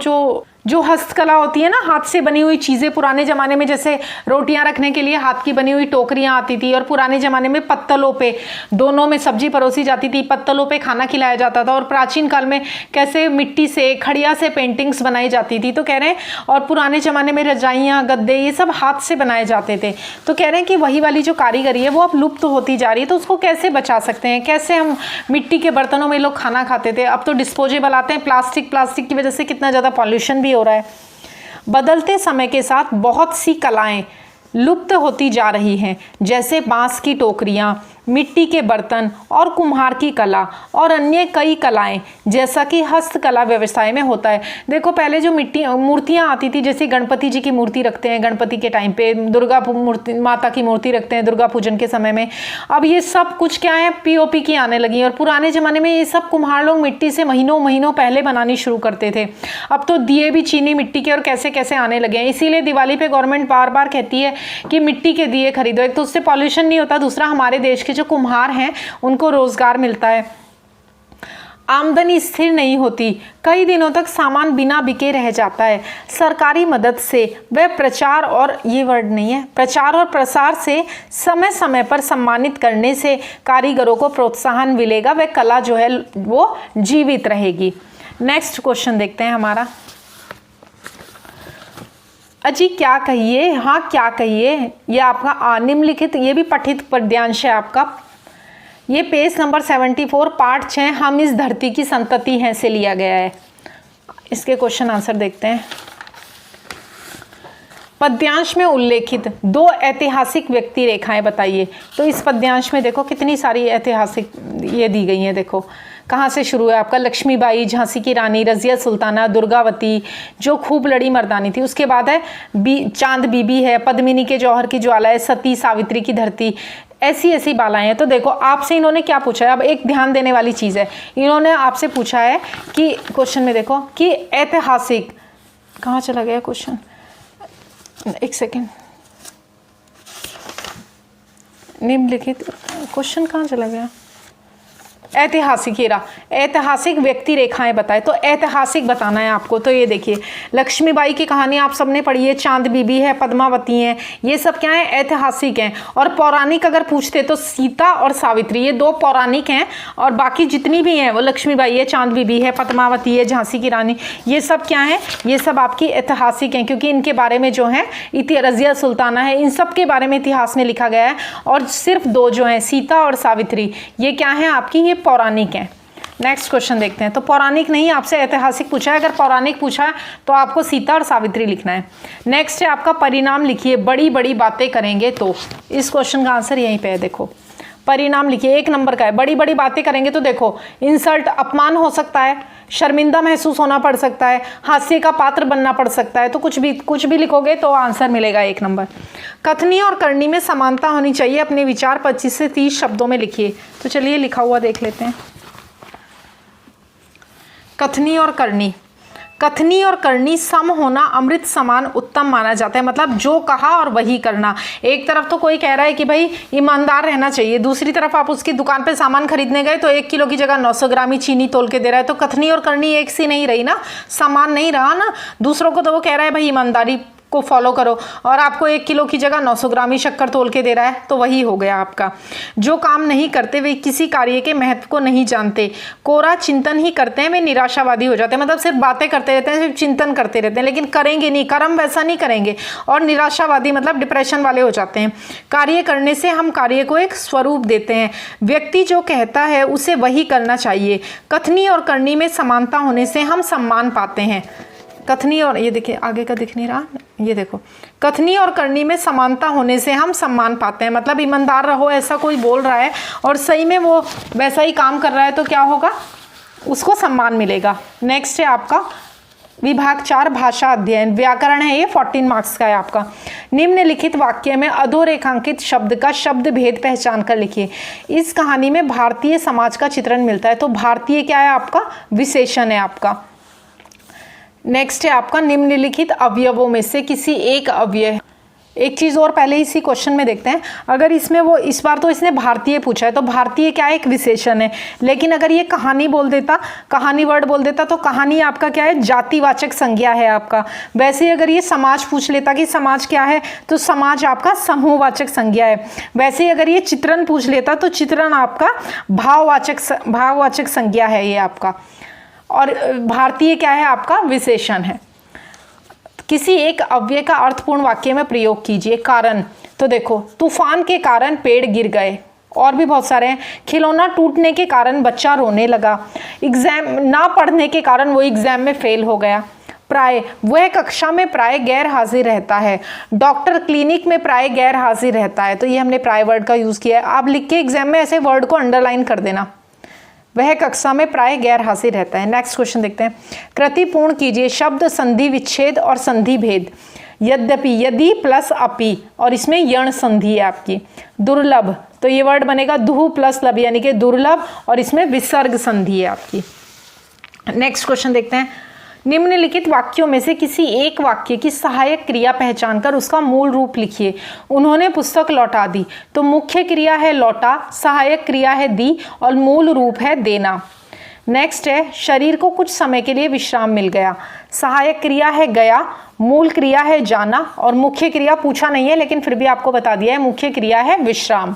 जो हस्तकला होती है ना, हाथ से बनी हुई चीज़ें। पुराने ज़माने में जैसे रोटियां रखने के लिए हाथ की बनी हुई टोकरियां आती थी, और पुराने ज़माने में पत्तलों पे, दोनों में सब्जी परोसी जाती थी, पत्तलों पे खाना खिलाया जाता था। और प्राचीन काल में कैसे मिट्टी से, खड़िया से पेंटिंग्स बनाई जाती थी। तो कह रहे हैं, और पुराने ज़माने में रजाइयाँ, गद्दे, ये सब हाथ से बनाए जाते थे। तो कह रहे हैं कि वही वाली जो कारीगरी है वो अब लुप्त होती जा रही है। तो उसको कैसे बचा सकते हैं? कैसे हम मिट्टी के बर्तनों में लोग खाना खाते थे, अब तो डिस्पोजेबल आते हैं। प्लास्टिक की वजह से कितना ज़्यादा पॉल्यूशन भी हो रहा है। बदलते समय के साथ बहुत सी कलाएं लुप्त होती जा रही हैं, जैसे बांस की टोकरियां, मिट्टी के बर्तन और कुम्हार की कला, और अन्य कई कलाएं, जैसा कि हस्तकला व्यवसाय में होता है। देखो पहले जो मूर्तियां आती थी, जैसे गणपति जी की मूर्ति रखते हैं गणपति के टाइम पे, दुर्गा माता की मूर्ति रखते हैं दुर्गा पूजन के समय में। अब ये सब कुछ क्या है, पीओपी की आने लगी। और पुराने ज़माने में ये सब कुम्हार लोग मिट्टी से महीनों पहले बनानी शुरू करते थे। अब तो दिए भी चीनी मिट्टी के और कैसे कैसे आने लगे हैं। इसीलिए दिवाली पे गवर्नमेंट बार बार कहती है कि मिट्टी के दिए खरीदो। एक तो उससे पॉल्यूशन नहीं होता, दूसरा हमारे देश के जो कुम्हार हैं उनको रोजगार मिलता है। आमदनी स्थिर नहीं होती, कई दिनों तक सामान बिना बिके रह जाता है। सरकारी मदद से व प्रचार, और ये वर्ड नहीं है, प्रचार और प्रसार से समय समय पर सम्मानित करने से कारीगरों को प्रोत्साहन मिलेगा, वह कला जो है वो जीवित रहेगी। नेक्स्ट क्वेश्चन देखते हैं हमारा। अजी क्या कहिए, हाँ क्या कहिए, ये आपका निम्नलिखित, ये भी पठित पद्यांश है आपका। ये पेज नंबर 74 पार्ट 6 हम इस धरती की संतति हैं से लिया गया है। इसके क्वेश्चन आंसर देखते हैं। पद्यांश में उल्लेखित 2 ऐतिहासिक व्यक्ति रेखाएं बताइए। तो इस पद्यांश में देखो कितनी सारी ऐतिहासिक ये दी गई हैं। देखो कहाँ से शुरू है आपका, लक्ष्मीबाई, झांसी की रानी, रजिया सुल्ताना, दुर्गावती जो खूब लड़ी मर्दानी थी। उसके बाद है चांद बीबी है, पद्मिनी के जौहर की ज्वाला है, सती, सावित्री की धरती, ऐसी बालाएं हैं। तो देखो आपसे इन्होंने क्या पूछा है, अब एक ध्यान देने वाली चीज़ है, इन्होंने आपसे पूछा है कि क्वेश्चन में देखो कि ऐतिहासिक, कहाँ चला गया क्वेश्चन, एक सेकेंड, निम्नलिखित क्वेश्चन कहाँ चला गया, ऐतिहासिक, हीरा, ऐतिहासिक व्यक्ति रेखाएं बताए। तो ऐतिहासिक बताना है आपको। तो ये देखिए लक्ष्मीबाई की कहानी आप सबने पढ़ी है, चांद बीबी है, पद्मावती हैं, ये सब क्या है, ऐतिहासिक हैं। और पौराणिक अगर पूछते तो सीता और सावित्री, ये 2 पौराणिक हैं, और बाकी जितनी भी हैं वो लक्ष्मीबाई है, चांद बीबी है, पद्मावती है, झांसी की रानी, ये सब क्या है, ये सब आपकी ऐतिहासिक हैं, क्योंकि इनके बारे में जो है रजिया सुल्ताना है, इन सब के बारे में इतिहास में लिखा गया है। और सिर्फ 2 जो हैं, सीता और सावित्री, ये क्या है आपकी, ये पौराणिक है। नेक्स्ट क्वेश्चन देखते हैं। तो पौराणिक नहीं, आपसे ऐतिहासिक पूछा है, अगर पौराणिक पूछा है तो आपको सीता और सावित्री लिखना है। नेक्स्ट है आपका परिणाम लिखिए, बड़ी बड़ी बातें करेंगे तो। इस क्वेश्चन का आंसर यहीं पे है, देखो परिणाम लिखिए, 1 नंबर का है। बड़ी बड़ी बातें करेंगे तो देखो इंसल्ट, अपमान हो सकता है, शर्मिंदा महसूस होना पड़ सकता है, हास्य का पात्र बनना पड़ सकता है। तो कुछ भी लिखोगे तो आंसर मिलेगा 1 नंबर। कथनी और करनी में समानता होनी चाहिए, अपने विचार 25 से 30 शब्दों में लिखिए। तो चलिए लिखा हुआ देख लेते हैं। कथनी और करनी, कथनी और करनी सम होना अमृत समान उत्तम माना जाता है। मतलब जो कहा और वही करना। एक तरफ तो कोई कह रहा है कि भाई ईमानदार रहना चाहिए, दूसरी तरफ आप उसकी दुकान पे सामान खरीदने गए तो 1 किलो की जगह 900 ग्राम ही चीनी तोल के दे रहा है। तो कथनी और करनी एक सी नहीं रही ना, समान नहीं रहा ना। दूसरों को तो वो कह रहा है भाई ईमानदारी को फॉलो करो, और आपको 1 किलो की जगह 900 ग्राम ही शक्कर तोल के दे रहा है, तो वही हो गया आपका। जो काम नहीं करते वे किसी कार्य के महत्व को नहीं जानते, कोरा चिंतन ही करते हैं वे निराशावादी हो जाते हैं। मतलब सिर्फ बातें करते रहते हैं, सिर्फ चिंतन करते रहते हैं, लेकिन करेंगे नहीं, कर्म वैसा नहीं करेंगे, और निराशावादी मतलब डिप्रेशन वाले हो जाते हैं। कार्य करने से हम कार्य को एक स्वरूप देते हैं, व्यक्ति जो कहता है उसे वही करना चाहिए। कथनी और करनी में समानता होने से हम सम्मान पाते हैं। कथनी और, ये देखिए आगे का दिख नहीं रहा, ये देखो, कथनी और करनी में समानता होने से हम सम्मान पाते हैं। मतलब ईमानदार रहो ऐसा कोई बोल रहा है और सही में वो वैसा ही काम कर रहा है तो क्या होगा, उसको सम्मान मिलेगा। नेक्स्ट है आपका विभाग 4 भाषा अध्ययन, व्याकरण है, ये 14 मार्क्स का है आपका। निम्नलिखित वाक्य में अधोरेखांकित शब्द का शब्द भेद पहचान कर लिखिए। इस कहानी में भारतीय समाज का चित्रण मिलता है, तो भारतीय क्या है आपका, विशेषण है आपका। नेक्स्ट है आपका निम्नलिखित अवयवों में से किसी एक अवयव, एक चीज़ और पहले इसी क्वेश्चन में देखते हैं। अगर इसमें वो, इस बार तो इसने भारतीय पूछा है, तो भारतीय क्या है, एक विशेषण है। लेकिन अगर ये कहानी बोल देता, कहानी वर्ड बोल देता, तो कहानी आपका क्या है, जातिवाचक संज्ञा है आपका। वैसे अगर ये समाज पूछ लेता कि समाज क्या है, तो समाज आपका समूहवाचक संज्ञा है। वैसे अगर ये चित्रण पूछ लेता तो चित्रण आपका भाववाचक संज्ञा है ये आपका। और भारतीय क्या है आपका, विशेषण है। किसी एक अव्यय का अर्थपूर्ण वाक्य में प्रयोग कीजिए। कारण, तो देखो तूफान के कारण पेड़ गिर गए, और भी बहुत सारे हैं। खिलौना टूटने के कारण बच्चा रोने लगा। एग्जाम ना पढ़ने के कारण वो एग्जाम में फेल हो गया। प्राय, वह कक्षा में प्राय गैर हाजिर रहता है। डॉक्टर क्लिनिक में प्राय गैर हाजिर रहता है, तो ये हमने प्राय वर्ड का यूज किया है। आप लिख के एग्जाम में ऐसे वर्ड को अंडरलाइन कर देना, वह कक्षा में प्राय गैर हाजिर रहता है। नेक्स्ट क्वेश्चन देखते हैं। कृति पूर्ण कीजिए। शब्द संधि विच्छेद और संधि भेद। यद्यपि, यदि प्लस अपि, और इसमें यण संधि है आपकी। दुर्लभ, तो ये वर्ड बनेगा दुह प्लस लब, यानी कि दुर्लभ, और इसमें विसर्ग संधि है आपकी। नेक्स्ट क्वेश्चन देखते हैं। निम्नलिखित वाक्यों में से किसी एक वाक्य की सहायक क्रिया पहचान कर उसका मूल रूप लिखिए। उन्होंने पुस्तक लौटा दी, तो मुख्य क्रिया है लौटा, सहायक क्रिया है दी, और मूल रूप है देना। नेक्स्ट है शरीर को कुछ समय के लिए विश्राम मिल गया। सहायक क्रिया है गया, मूल क्रिया है जाना, और मुख्य क्रिया पूछा नहीं है लेकिन फिर भी आपको बता दिया है, मुख्य क्रिया है विश्राम।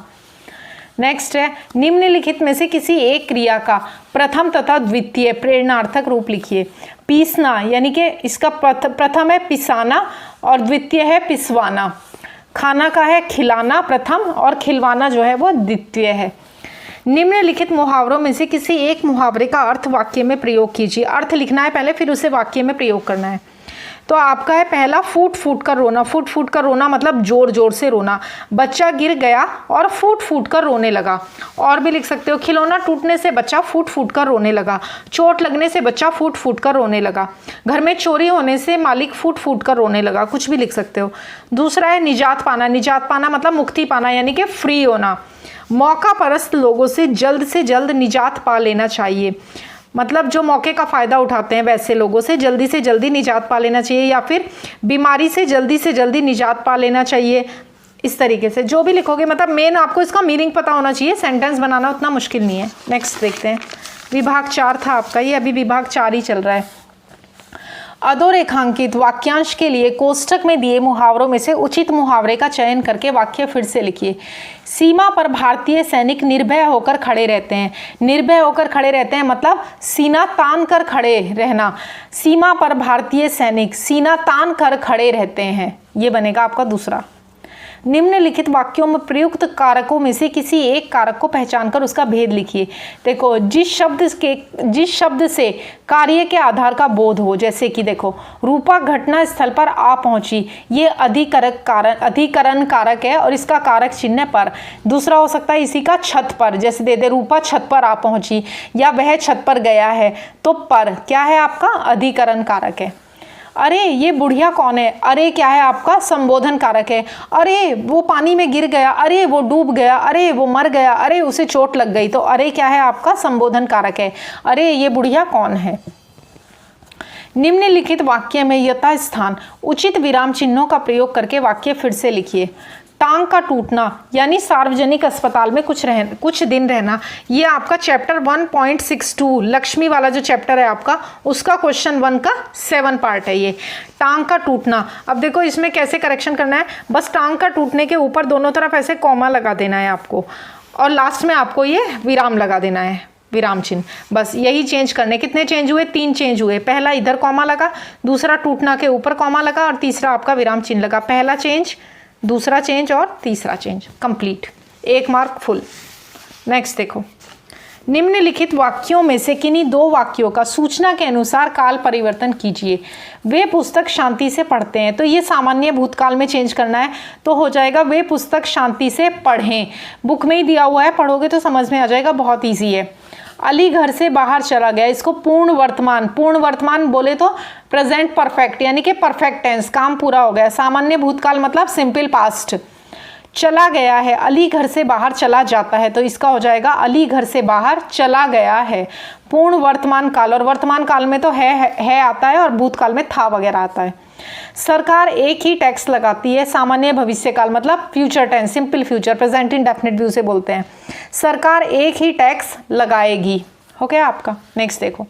नेक्स्ट है निम्नलिखित में से किसी एक क्रिया का प्रथम तथा द्वितीय प्रेरणार्थक रूप लिखिए। पीसना, यानी कि इसका प्रथम है पिसाना और द्वितीय है पिसवाना। खाना का है खिलाना प्रथम, और खिलवाना जो है वो द्वितीय है। निम्नलिखित मुहावरों में से किसी एक मुहावरे का अर्थ वाक्य में प्रयोग कीजिए। अर्थ लिखना है पहले, फिर उसे वाक्य में प्रयोग करना है। तो आपका है पहला फूट फूट कर रोना। फूट फूट कर रोना मतलब जोर जोर से रोना। बच्चा गिर गया और फूट फूट कर रोने लगा। और भी लिख सकते हो, खिलौना टूटने से बच्चा फूट फूट कर रोने लगा। चोट लगने से बच्चा फूट फूट कर रोने लगा। घर में चोरी होने से मालिक फूट फूट कर रोने लगा। कुछ भी लिख सकते हो। दूसरा है निजात पाना। निजात पाना मतलब मुक्ति पाना, यानी कि फ्री होना। मौका परस्त लोगों से जल्द निजात पा लेना चाहिए। मतलब जो मौके का फ़ायदा उठाते हैं वैसे लोगों से जल्दी निजात पा लेना चाहिए, या फिर बीमारी से जल्दी निजात पा लेना चाहिए। इस तरीके से जो भी लिखोगे, मतलब मेन आपको इसका मीनिंग पता होना चाहिए। सेंटेंस बनाना उतना मुश्किल नहीं है। नेक्स्ट देखते हैं। विभाग 4 था आपका, ये अभी विभाग 4 ही चल रहा है। अधोरेखांकित वाक्यांश के लिए कोष्ठक में दिए मुहावरों में से उचित मुहावरे का चयन करके वाक्य फिर से लिखिए। सीमा पर भारतीय सैनिक निर्भय होकर खड़े रहते हैं। निर्भय होकर खड़े रहते हैं मतलब सीना तान कर खड़े रहना। सीमा पर भारतीय सैनिक सीना तान कर खड़े रहते हैं, ये बनेगा आपका दूसरा। निम्नलिखित वाक्यों में प्रयुक्त कारकों में से किसी एक कारक को पहचान कर उसका भेद लिखिए। देखो, जिस शब्द से कार्य के आधार का बोध हो, जैसे कि देखो रूपा घटना स्थल पर आ पहुंची, ये अधिकरण कारक है और इसका कारक चिन्ह पर। दूसरा हो सकता है इसी का छत पर, जैसे दे दे रूपा छत पर आ पहुंची, या वह छत पर गया है, तो पर क्या है आपका अधिकरण कारक है। अरे ये बुढ़िया कौन है, अरे क्या है आपका संबोधन कारक है। अरे वो पानी में गिर गया, अरे वो डूब गया, अरे वो मर गया, अरे उसे चोट लग गई, तो अरे क्या है आपका संबोधन कारक है। अरे ये बुढ़िया कौन है। निम्नलिखित वाक्य में यथास्थान उचित विराम चिन्हों का प्रयोग करके वाक्य फिर से लिखिए। टांग का टूटना यानी सार्वजनिक अस्पताल में कुछ दिन रहना, ये आपका चैप्टर 1.62 लक्ष्मी वाला जो चैप्टर है आपका, उसका क्वेश्चन 1 का 7 पार्ट है ये। टांग का टूटना, अब देखो इसमें कैसे करेक्शन करना है, बस टांग का टूटने के ऊपर दोनों तरफ ऐसे कॉमा लगा देना है आपको, और लास्ट में आपको ये विराम लगा देना है, विराम चिन्ह। बस यही चेंज करने। कितने चेंज हुए, 3 चेंज हुए। पहला इधर कॉमा लगा, दूसरा टूटना के ऊपर कॉमा लगा, और तीसरा आपका विराम चिन्ह लगा। पहला चेंज, दूसरा चेंज और तीसरा change, complete, 1 mark full. Next देखो, निम्नलिखित वाक्यों में से किन्हीं दो वाक्यों का सूचना के अनुसार काल परिवर्तन कीजिए। वे पुस्तक शांति से पढ़ते हैं, तो ये सामान्य भूतकाल में चेंज करना है, तो हो जाएगा वे पुस्तक शांति से पढ़ें। बुक में ही दिया हुआ है, पढ़ोगे तो समझ में आ जाएगा, बहुत ईजी है। अली घर से बाहर चला गया, इसको पूर्ण वर्तमान बोले तो प्रेजेंट परफेक्ट, यानी कि परफेक्ट टेंस, काम पूरा हो गया। सामान्य भूतकाल मतलब सिंपल पास्ट। चला गया है, अली घर से बाहर चला जाता है, तो इसका हो जाएगा अली घर से बाहर चला गया है। पूर्ण वर्तमान काल, और वर्तमान काल में तो है आता है, और भूतकाल में था वगैरह आता है। सरकार एक ही टैक्स लगाती है, सामान्य भविष्य काल मतलब future tense, simple future, present indefinite व्यू से बोलते हैं। सरकार एक ही टैक्स लगाएगी, हो गया आपका। नेक्स्ट देखो,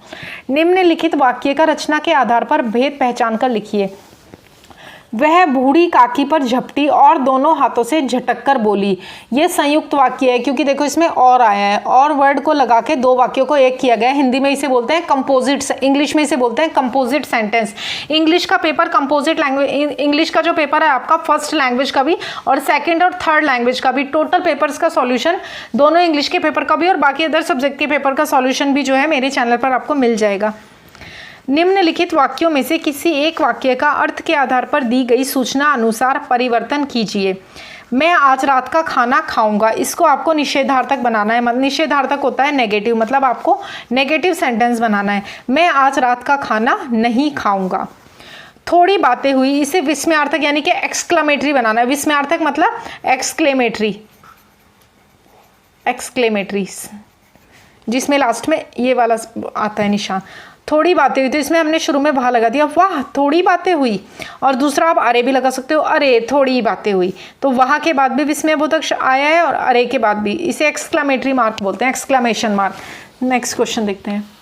निम्नलिखित वाक्य का रचना के आधार पर भेद पहचान कर लिखिए। वह बूढ़ी काकी पर झपटी और दोनों हाथों से झटक कर बोली। ये संयुक्त वाक्य है, क्योंकि देखो इसमें और आया है, और वर्ड को लगा के दो वाक्यों को एक किया गया है। हिंदी में इसे बोलते हैं कंपोजिट, इंग्लिश में इसे बोलते हैं कंपोजिट सेंटेंस। इंग्लिश का पेपर कंपोजिट लैंग्वेज, इंग्लिश का जो पेपर है आपका फर्स्ट लैंग्वेज का भी और सेकेंड और थर्ड लैंग्वेज का भी, टोटल पेपर्स का सॉल्यूशन दोनों इंग्लिश के पेपर का भी और बाकी अदर सब्जेक्ट के पेपर का सॉल्यूशन भी जो है मेरे चैनल पर आपको मिल जाएगा। निम्नलिखित वाक्यों में से किसी एक वाक्य का अर्थ के आधार पर दी गई सूचना अनुसार परिवर्तन कीजिए। मैं आज रात का खाना खाऊंगा, इसको आपको निषेधार्थक बनाना है। निषेधार्थक होता है नेगेटिव, मतलब आपको नेगेटिव सेंटेंस बनाना है। मैं आज रात का खाना नहीं खाऊंगा। थोड़ी बातें हुई, इसे विस्मयार्थक यानी कि एक्सक्लेमेटरी बनाना है। विस्मयार्थक मतलब एक्सक्लेमेटरी, जिसमें लास्ट में ये वाला आता है निशान। थोड़ी बातें हुई, तो इसमें हमने शुरू में वहाँ लगा दिया, वाह थोड़ी बातें हुई। और दूसरा आप अरे भी लगा सकते हो, अरे थोड़ी बातें हुई। तो वहाँ के बाद भी विस्मयबोधक आया है और अरे के बाद भी, इसे एक्सक्लेमेटरी मार्क बोलते हैं, एक्सक्लेमेशन मार्क। नेक्स्ट क्वेश्चन देखते हैं।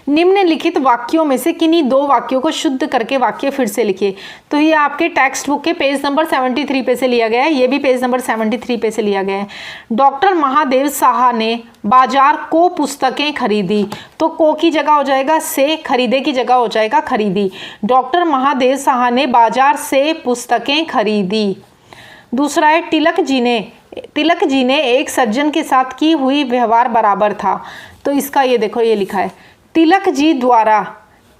निम्नलिखित वाक्यों में से किन्हीं दो वाक्यों को शुद्ध करके वाक्य फिर से लिखिए। तो ये आपके टेक्स्ट बुक के पेज नंबर 73 पे से लिया गया है, ये भी पेज नंबर 73 पे से लिया गया है। डॉक्टर महादेव साहा ने बाजार को पुस्तकें खरीदी, तो को की जगह हो जाएगा से, खरीदे की जगह हो जाएगा खरीदी। डॉक्टर महादेव साहा ने बाजार से पुस्तकें खरीदी। दूसरा है तिलक जी ने एक सज्जन के साथ की हुई व्यवहार बराबर था, तो इसका ये देखो ये लिखा है, तिलक जी द्वारा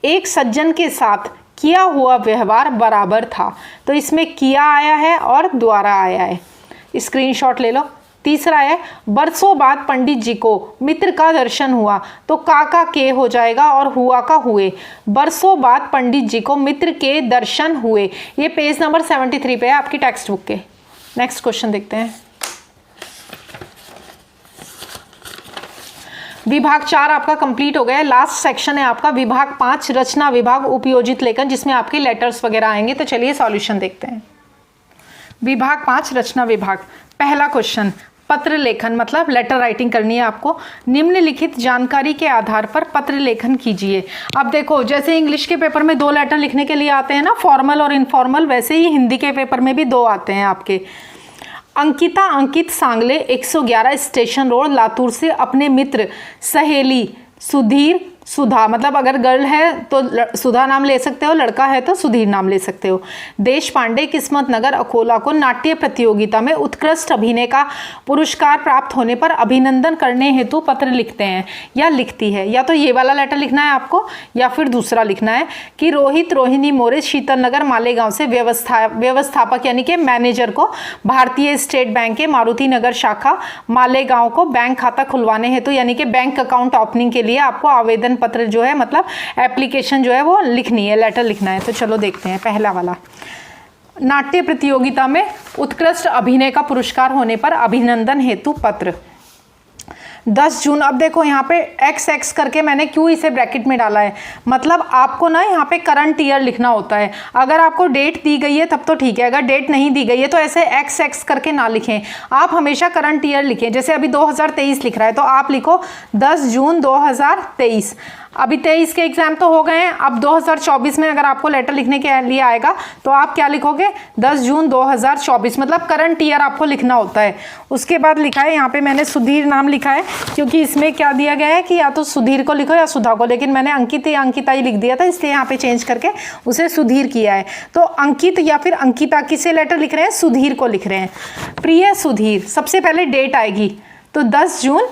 एक सज्जन के साथ किया हुआ व्यवहार बराबर था। तो इसमें किया आया है और द्वारा आया है, स्क्रीनशॉट ले लो। तीसरा है बरसों बाद पंडित जी को मित्र का दर्शन हुआ, तो का के हो जाएगा और हुआ का हुए। बरसों बाद पंडित जी को मित्र के दर्शन हुए। ये पेज नंबर 73 पे है आपकी टेक्स्ट बुक के। नेक्स्ट क्वेश्चन देखते हैं। विभाग 4 आपका कंप्लीट हो गया है। लास्ट सेक्शन है आपका विभाग 5 रचना विभाग उपयोजित लेखन, जिसमें आपके लेटर्स वगैरह आएंगे। तो चलिए सॉल्यूशन देखते हैं। विभाग 5 रचना विभाग, पहला क्वेश्चन, पत्र लेखन मतलब लेटर राइटिंग करनी है आपको। निम्नलिखित जानकारी के आधार पर पत्र लेखन कीजिए। अब देखो जैसे इंग्लिश के पेपर में 2 लेटर लिखने के लिए आते हैं ना, फॉर्मल और इनफॉर्मल, वैसे ही हिंदी के पेपर में भी 2 आते हैं आपके। अंकित सांगले 111 स्टेशन रोड लातूर से अपने मित्र सहेली सुधा मतलब अगर गर्ल है तो सुधा नाम ले सकते हो, लड़का है तो सुधीर नाम ले सकते हो। देश पांडे किस्मत नगर अकोला को नाट्य प्रतियोगिता में उत्कृष्ट अभिनय का पुरस्कार प्राप्त होने पर अभिनंदन करने हेतु पत्र लिखते हैं या लिखती है। या तो ये वाला लेटर लिखना है आपको या फिर दूसरा लिखना है कि रोहित रोहिणी मोरे शीतल नगर मालेगांव से व्यवस्थापक यानी कि मैनेजर को भारतीय स्टेट बैंक के मारुति नगर शाखा मालेगांव को बैंक खाता खुलवाने हेतु यानी कि बैंक अकाउंट ओपनिंग के लिए आपको आवेदन पत्र जो है मतलब एप्लीकेशन जो है वो लिखनी है, लेटर लिखना है। तो चलो देखते हैं पहला वाला, नाट्य प्रतियोगिता में उत्कृष्ट अभिनय का पुरस्कार होने पर अभिनंदन हेतु पत्र। 10 जून, अब देखो यहाँ पे XX करके मैंने क्यों इसे ब्रैकेट में डाला है, मतलब आपको ना यहाँ पे करंट ईयर लिखना होता है। अगर आपको डेट दी गई है तब तो ठीक है, अगर डेट नहीं दी गई है तो ऐसे XX करके ना लिखें, आप हमेशा करंट ईयर लिखें। जैसे अभी 2023 लिख रहा है तो आप लिखो 10 जून 2023। अभी 23 के एग्जाम तो हो गए हैं, अब 2024 में अगर आपको लेटर लिखने के लिए आएगा तो आप क्या लिखोगे 10 जून 2024, मतलब करंट ईयर आपको लिखना होता है। उसके बाद लिखा है यहाँ पे मैंने सुधीर नाम लिखा है क्योंकि इसमें क्या दिया गया है कि या तो सुधीर को लिखो या सुधा को, लेकिन मैंने अंकित या अंकिता ही लिख दिया था इसलिए यहाँ पे चेंज करके उसे सुधीर किया है। तो अंकित या फिर अंकिता किसे लेटर लिख रहे हैं, सुधीर को लिख रहे हैं। प्रिय सुधीर, सबसे पहले डेट आएगी तो 10 जून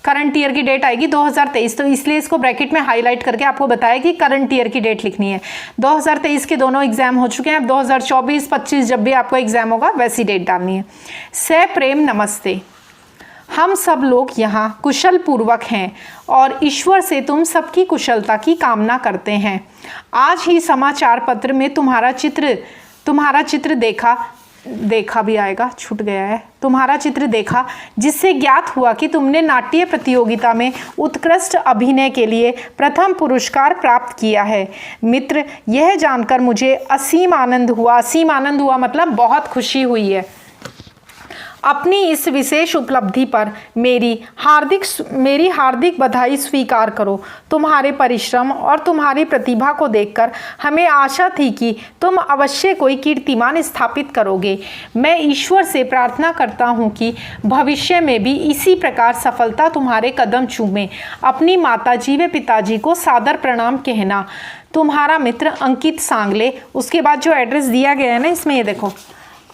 करंट ईयर की डेट आएगी 2023, तो इसलिए इसको ब्रैकेट में हाईलाइट करके आपको बताया कि करंट ईयर की डेट लिखनी है। 2023 के दोनों एग्जाम हो चुके हैं, अब 2024-25 जब भी आपको एग्जाम होगा वैसी डेट डालनी है। से प्रेम नमस्ते। हम सब लोग यहाँ कुशल पूर्वक हैं और ईश्वर से तुम सबकी कुशलता की कामना करते हैं। आज ही समाचार पत्र में तुम्हारा चित्र देखा भी आएगा, छूट गया है, तुम्हारा चित्र देखा, जिससे ज्ञात हुआ कि तुमने नाट्य प्रतियोगिता में उत्कृष्ट अभिनय के लिए प्रथम पुरस्कार प्राप्त किया है। मित्र, यह जानकर मुझे असीम आनंद हुआ मतलब बहुत खुशी हुई है। अपनी इस विशेष उपलब्धि पर मेरी हार्दिक बधाई स्वीकार करो। तुम्हारे परिश्रम और तुम्हारी प्रतिभा को देखकर हमें आशा थी कि तुम अवश्य कोई कीर्तिमान स्थापित करोगे। मैं ईश्वर से प्रार्थना करता हूँ कि भविष्य में भी इसी प्रकार सफलता तुम्हारे कदम चूमे। अपनी माताजी व पिताजी को सादर प्रणाम कहना। तुम्हारा मित्र अंकित सांगले। उसके बाद जो एड्रेस दिया गया है ना इसमें, ये देखो,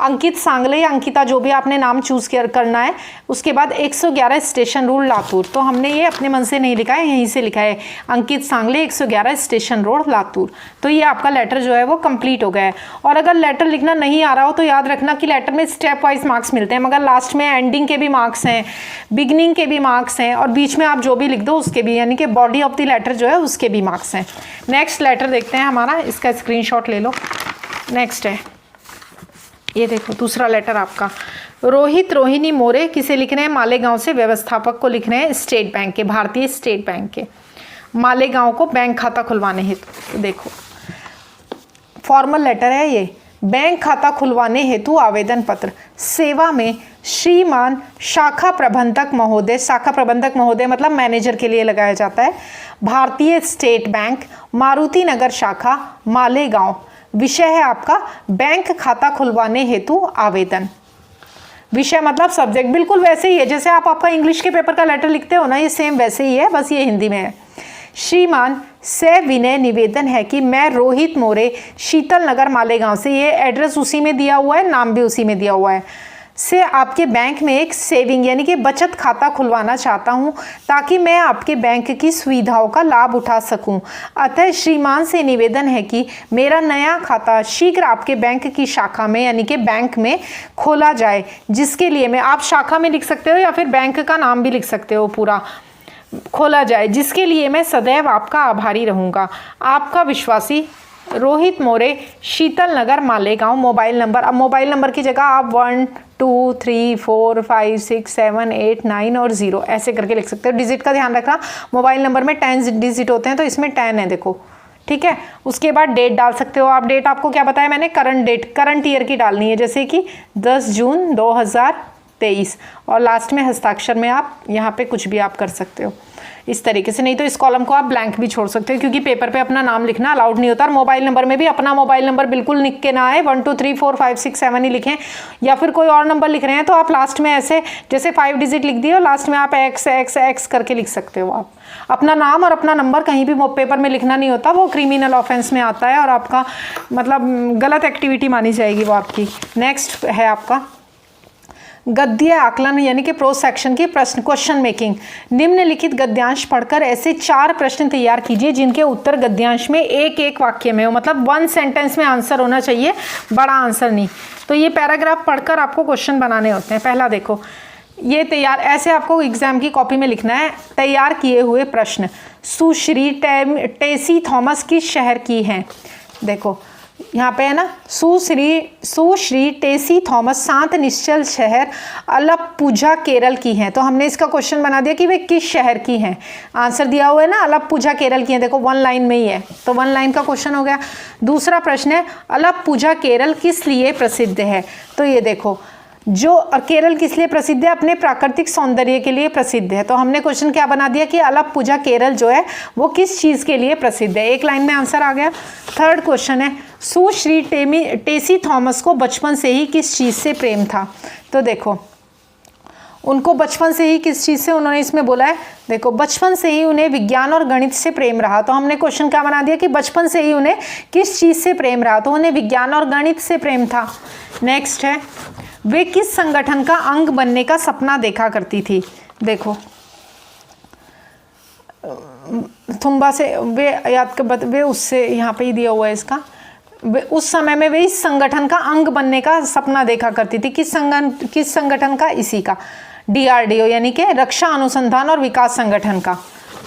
अंकित सांगले या अंकिता, जो भी आपने नाम चूज़ करना है। उसके बाद 111 स्टेशन रोड लातूर, तो हमने ये अपने मन से नहीं लिखा है, यहीं से लिखा है अंकित सांगले 111 स्टेशन रोड लातूर। तो ये आपका लेटर जो है वो कंप्लीट हो गया है। और अगर लेटर लिखना नहीं आ रहा हो तो याद रखना कि लेटर में स्टेप वाइज मार्क्स मिलते हैं, मगर लास्ट में एंडिंग के भी मार्क्स हैं, बिगिनिंग के भी मार्क्स हैं, और बीच में आप जो भी लिख दो उसके भी, यानी कि बॉडी ऑफ द लेटर जो है उसके भी मार्क्स हैं। नेक्स्ट लेटर देखते हैं हमारा, इसका स्क्रीनशॉट ले लो। नेक्स्ट है, ये देखो दूसरा लेटर आपका। रोहित रोहिणी मोरे किसे लिख रहे हैं? मालेगांव से व्यवस्थापक को लिख रहे हैं, स्टेट बैंक के, भारतीय स्टेट बैंक के मालेगांव को बैंक खाता खुलवाने हेतु। देखो फॉर्मल लेटर है ये। बैंक खाता खुलवाने हेतु आवेदन पत्र। सेवा में श्रीमान शाखा प्रबंधक महोदय मतलब मैनेजर के लिए लगाया जाता है, भारतीय स्टेट बैंक, मारुति नगर शाखा, मालेगांव। विषय है आपका बैंक खाता खुलवाने हेतु आवेदन। विषय मतलब सब्जेक्ट बिल्कुल वैसे ही है जैसे आपका इंग्लिश के पेपर का लेटर लिखते हो ना, ये सेम वैसे ही है, बस ये हिंदी में है। श्रीमान से विनय निवेदन है कि मैं रोहित मोरे, शीतल नगर मालेगांव से, ये एड्रेस उसी में दिया हुआ है, नाम भी उसी में दिया हुआ है, से आपके बैंक में एक सेविंग यानी कि बचत खाता खुलवाना चाहता हूं ताकि मैं आपके बैंक की सुविधाओं का लाभ उठा सकूं। अतः श्रीमान से निवेदन है कि मेरा नया खाता शीघ्र आपके बैंक की शाखा में यानी कि बैंक में खोला जाए, जिसके लिए मैं, आप शाखा में लिख सकते हो या फिर बैंक का नाम भी लिख सकते हो, पूरा खोला जाए, जिसके लिए मैं सदैव आपका आभारी रहूँगा। आपका विश्वासी रोहित मोरे, शीतल नगर मालेगांव। मोबाइल नंबर, अब मोबाइल नंबर की जगह आप 1 2 3 4 5 6 7 8 9 और 0 ऐसे करके लिख सकते हो। डिजिट का ध्यान रखना, मोबाइल नंबर में 10 डिजिट होते हैं तो इसमें 10 है, देखो ठीक है। उसके बाद डेट डाल सकते हो आप। डेट आपको क्या बताया मैंने? करंट डेट, करंट ईयर की डालनी है, जैसे कि 10 जून 2023, और लास्ट में हस्ताक्षर में आप यहाँ पे कुछ भी आप कर सकते हो इस तरीके से। नहीं तो इस कॉलम को आप ब्लैंक भी छोड़ सकते हो, क्योंकि पेपर पे अपना नाम लिखना अलाउड नहीं होता। और मोबाइल नंबर में भी अपना मोबाइल नंबर बिल्कुल लिख के ना आए, 1 2 3 4 5 6 7 ही लिखें, या फिर कोई और नंबर लिख रहे हैं तो आप लास्ट में ऐसे जैसे 5 डिजिट लिख दिए और लास्ट में आप x करके लिख सकते हो। आप अपना नाम और अपना नंबर कहीं भी पेपर में लिखना नहीं होता, वो क्रिमिनल ऑफेंस में आता है और आपका मतलब गलत एक्टिविटी मानी जाएगी वो आपकी। नेक्स्ट है आपका गद्य आकलन यानी कि प्रोज सेक्शन की प्रश्न, क्वेश्चन मेकिंग। निम्नलिखित गद्यांश पढ़कर ऐसे 4 प्रश्न तैयार कीजिए जिनके उत्तर गद्यांश में एक वाक्य में हो, मतलब 1 सेंटेंस में आंसर होना चाहिए, बड़ा आंसर नहीं। तो ये पैराग्राफ पढ़कर आपको क्वेश्चन बनाने होते हैं। पहला देखो, ये तैयार ऐसे आपको एग्जाम की कॉपी में लिखना है। तैयार किए हुए प्रश्न। सुश्री टेसी थॉमस किस शहर की हैं? देखो यहाँ पे है ना, सुश्री टेसी थॉमस शांत निश्चल शहर अलप्पुझा केरल की हैं। तो हमने इसका क्वेश्चन बना दिया कि वे किस शहर की हैं। आंसर दिया हुआ है ना, अलप्पुझा केरल की हैं, देखो 1 लाइन में ही है, तो 1 लाइन का क्वेश्चन हो गया। दूसरा प्रश्न है अलप्पुझा केरल किस लिए प्रसिद्ध है? तो ये देखो, जो केरल किस लिए प्रसिद्ध है? अपने प्राकृतिक सौंदर्य के लिए प्रसिद्ध है। तो हमने क्वेश्चन क्या बना दिया कि अलप्पुझा केरल जो है वो किस चीज़ के लिए प्रसिद्ध है, 1 लाइन में आंसर आ गया। थर्ड क्वेश्चन है सुश्री टेसी थॉमस को बचपन से ही किस चीज़ से प्रेम था? तो देखो उनको बचपन से ही किस चीज़ से, उन्होंने इसमें बोला है, देखो बचपन से ही उन्हें विज्ञान और गणित से प्रेम रहा। तो हमने क्वेश्चन क्या बना दिया कि बचपन से ही उन्हें किस चीज़ से प्रेम रहा? तो उन्हें विज्ञान और गणित से प्रेम था। नेक्स्ट है वे किस संगठन का अंग बनने का सपना देखा करती थी? देखो थुम्बा से वे याद कर वे उससे यहाँ पे ही दिया हुआ है इसका। उस समय में वे इस संगठन का अंग बनने का सपना देखा करती थी। किस संगठन का? इसी का, DRDO यानी कि रक्षा अनुसंधान और विकास संगठन का।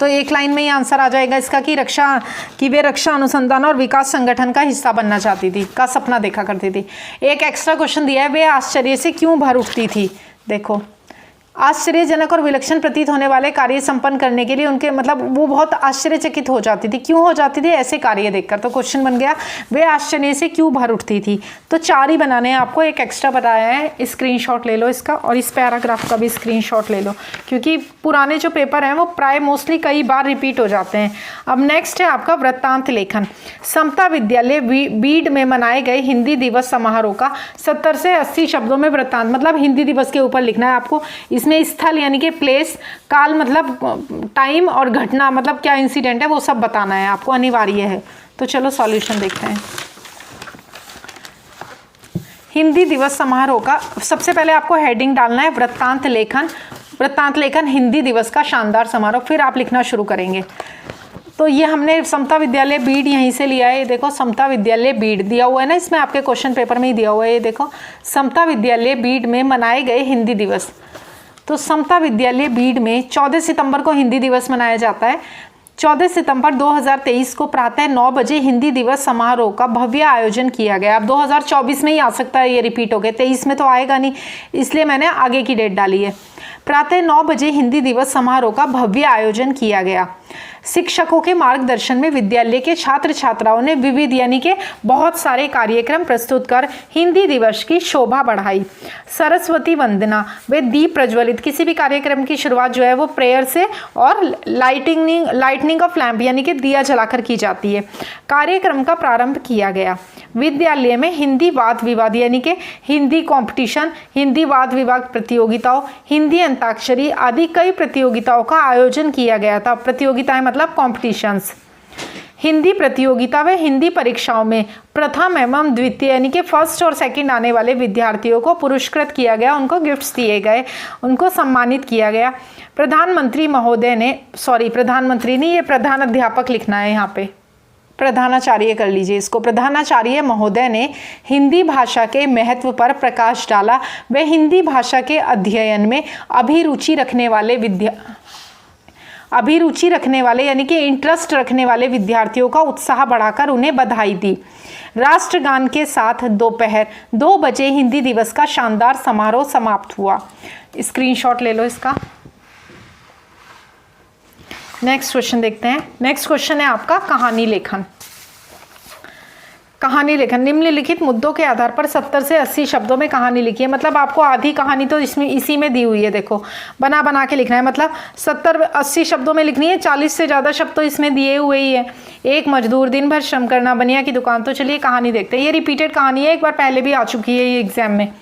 तो एक लाइन में ही आंसर आ जाएगा इसका कि वे रक्षा अनुसंधान और विकास संगठन का हिस्सा बनना चाहती थी, का सपना देखा करती थी। एक एक्स्ट्रा क्वेश्चन दिया है, वे आश्चर्य से क्यों भर उठती थी। देखो, आश्चर्यजनक और विलक्षण प्रतीत होने वाले कार्य संपन्न करने के लिए उनके मतलब वो बहुत आश्चर्यचकित हो जाती थी। क्यों हो जाती थी? ऐसे कार्य देखकर। तो क्वेश्चन बन गया, वे आश्चर्य से क्यों भर उठती थी। तो 4 ही बनाने हैं आपको, एक एक्स्ट्रा बताया है, स्क्रीनशॉट ले लो इसका, और इस पैराग्राफ का भी स्क्रीनशॉट ले लो, क्योंकि पुराने जो पेपर हैं वो प्राय मोस्टली कई बार रिपीट हो जाते हैं। अब नेक्स्ट है आपका वृत्तांत लेखन। समता विद्यालय बीड में मनाए गए हिंदी दिवस समारोह का 70 से 80 शब्दों में वृत्तांत, मतलब हिंदी दिवस के ऊपर लिखना है आपको। इसमें स्थल यानी कि प्लेस, काल मतलब टाइम, और घटना मतलब क्या इंसिडेंट है वो सब बताना है आपको, अनिवार्य है। तो चलो सॉल्यूशन देखते हैं। हिंदी दिवस समारोह का सबसे पहले आपको हेडिंग डालना है वृत्तांत लेखन। वृत्तांत लेखन हिंदी दिवस का शानदार समारोह, फिर आप लिखना शुरू करेंगे। तो ये हमने समता विद्यालय बीड यहीं से लिया है। ये देखो, समता विद्यालय बीड दिया हुआ है ना, इसमें आपके क्वेश्चन पेपर में ही दिया हुआ है। ये देखो, समता विद्यालय बीड में मनाए गए हिंदी दिवस। तो समता विद्यालय बीड में 14 सितंबर को हिंदी दिवस मनाया जाता है। 14 सितंबर 2023 को प्रातः 9 बजे हिंदी दिवस समारोह का भव्य आयोजन किया गया। अब 2024 में ही आ सकता है ये रिपीट हो गया, 23 में तो आएगा नहीं, इसलिए मैंने आगे की डेट डाली है। प्रातः 9 बजे हिंदी दिवस समारोह का भव्य आयोजन किया गया। शिक्षकों के मार्गदर्शन में विद्यालय के छात्र छात्राओं ने विविध यानी कि बहुत सारे कार्यक्रम प्रस्तुत कर हिंदी दिवस की शोभा बढ़ाई। सरस्वती वंदना व दीप प्रज्वलित, किसी भी कार्यक्रम की शुरुआत जो है वो प्रेयर से और लाइटनिंग ऑफ लैंप यानी कि दिया जलाकर की जाती है। कार्यक्रम का प्रारंभ किया गया। विद्यालय में हिंदी वाद विवाद यानी कि हिंदी कंपटीशन, हिंदी वाद विवाद प्रतियोगिताओं, हिंदी अंताक्षरी आदि कई प्रतियोगिताओं का आयोजन किया गया था। प्रतियोगिताएं मतलब कॉम्पिटिशन्स। हिंदी प्रतियोगिता व हिंदी परीक्षाओं में प्रथम एवं द्वितीय यानी कि फर्स्ट और सेकंड आने वाले विद्यार्थियों को पुरस्कृत किया गया, उनको गिफ्ट्स दिए गए, उनको सम्मानित किया गया। प्रधानमंत्री महोदय ने, प्रधानमंत्री नहीं, ये प्रधान अध्यापक लिखना है यहाँ पे, प्रधानाचार्य कर लीजिए इसको। प्रधानाचार्य महोदय ने हिंदी भाषा के महत्व पर प्रकाश डाला व हिंदी भाषा के अध्ययन में अभिरुचि रखने वाले यानी कि इंटरेस्ट रखने वाले विद्यार्थियों का उत्साह बढ़ाकर उन्हें बधाई दी। राष्ट्रगान के साथ दोपहर 2 बजे हिंदी दिवस का शानदार समारोह समाप्त हुआ। स्क्रीनशॉट ले लो इसका। नेक्स्ट क्वेश्चन देखते हैं। नेक्स्ट क्वेश्चन है आपका कहानी लेखन। कहानी लेखन, निम्नलिखित मुद्दों के आधार पर 70 से 80 शब्दों में कहानी लिखी है। मतलब आपको आधी कहानी तो इसमें इसी में दी हुई है, देखो बना के लिखना है। मतलब 70-80 शब्दों में लिखनी है, 40 से ज़्यादा शब्द तो इसमें दिए हुए ही है। एक मजदूर दिन भर श्रम करना, बनिया की दुकान। तो चलिए कहानी देखते हैं। ये रिपीटेड कहानी है, एक बार पहले भी आ चुकी है ये एग्जाम में।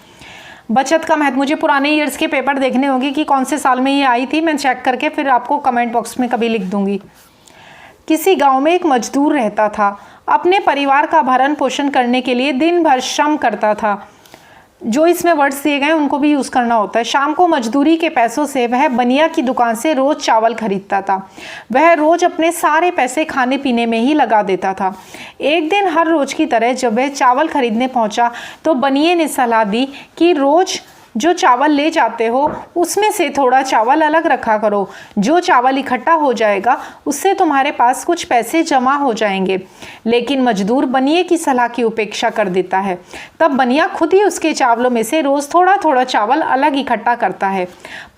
बचत का महत्व, मुझे पुराने ईयर्स के पेपर देखने होंगे कि कौन से साल में ये आई थी, मैं चेक करके फिर आपको कमेंट बॉक्स में कभी लिख दूंगी। किसी गांव में एक मजदूर रहता था, अपने परिवार का भरण पोषण करने के लिए दिन भर श्रम करता था। जो इसमें वर्ड्स दिए गए उनको भी यूज़ करना होता है। शाम को मजदूरी के पैसों से वह बनिया की दुकान से रोज़ चावल खरीदता था। वह रोज़ अपने सारे पैसे खाने पीने में ही लगा देता था। एक दिन हर रोज़ की तरह जब वह चावल खरीदने पहुंचा तो बनिए ने सलाह दी कि रोज़ जो चावल ले जाते हो उसमें से थोड़ा चावल अलग रखा करो। जो चावल इकट्ठा हो जाएगा उससे तुम्हारे पास कुछ पैसे जमा हो जाएंगे। लेकिन मजदूर बनिए की सलाह की उपेक्षा कर देता है। तब बनिया खुद ही उसके चावलों में से रोज़ थोड़ा थोड़ा चावल अलग इकट्ठा करता है।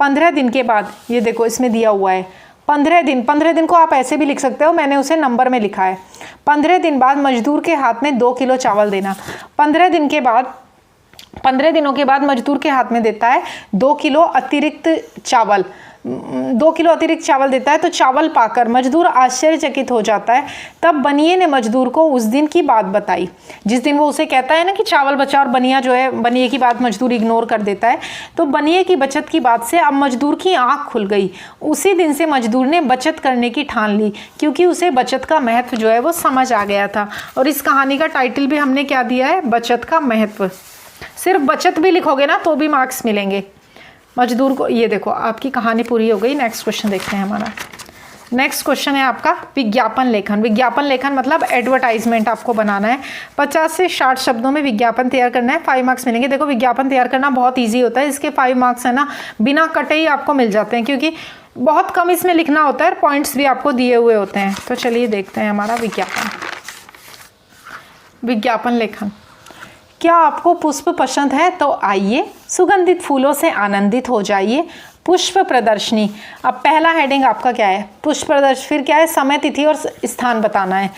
15 दिन के बाद, ये देखो इसमें दिया हुआ है 15 दिन को आप ऐसे भी लिख सकते हो, मैंने उसे नंबर में लिखा है। 15 दिन बाद मजदूर के हाथ में 2 किलो चावल देना। 15 दिनों के बाद मजदूर के हाथ में देता है 2 किलो अतिरिक्त चावल। 2 किलो अतिरिक्त चावल देता है तो चावल पाकर मजदूर आश्चर्यचकित हो जाता है। तब बनिए ने मजदूर को उस दिन की बात बताई, जिस दिन वो उसे कहता है ना कि चावल बचा, और बनिया जो है बनिए की बात मजदूर इग्नोर कर देता है। तो बनिए की बचत की बात से अब मजदूर की आंख खुल गई। उसी दिन से मजदूर ने बचत करने की ठान ली, क्योंकि उसे बचत का महत्व जो है वो समझ आ गया था। और इस कहानी का टाइटल भी हमने क्या दिया है, बचत का महत्व। सिर्फ बचत भी लिखोगे ना तो भी मार्क्स मिलेंगे। मजदूर को, ये देखो आपकी कहानी पूरी हो गई। नेक्स्ट क्वेश्चन देखते हैं हमारा। नेक्स्ट क्वेश्चन है आपका विज्ञापन लेखन। विज्ञापन लेखन मतलब एडवर्टाइजमेंट आपको बनाना है। 50 से 60 शब्दों में विज्ञापन तैयार करना है, 5 मार्क्स मिलेंगे। देखो विज्ञापन तैयार करना बहुत ईजी होता है, इसके 5 मार्क्स है ना बिना कटे ही आपको मिल जाते हैं, क्योंकि बहुत कम इसमें लिखना होता है, पॉइंट्स भी आपको दिए हुए होते हैं। तो चलिए देखते हैं हमारा विज्ञापन लेखन। क्या आपको पुष्प पसंद है तो आइए सुगंधित फूलों से आनंदित हो जाइए। पुष्प प्रदर्शनी। अब पहला हेडिंग आपका क्या है, पुष्प प्रदर्शनी। फिर क्या है, समय तिथि और स्थान बताना है।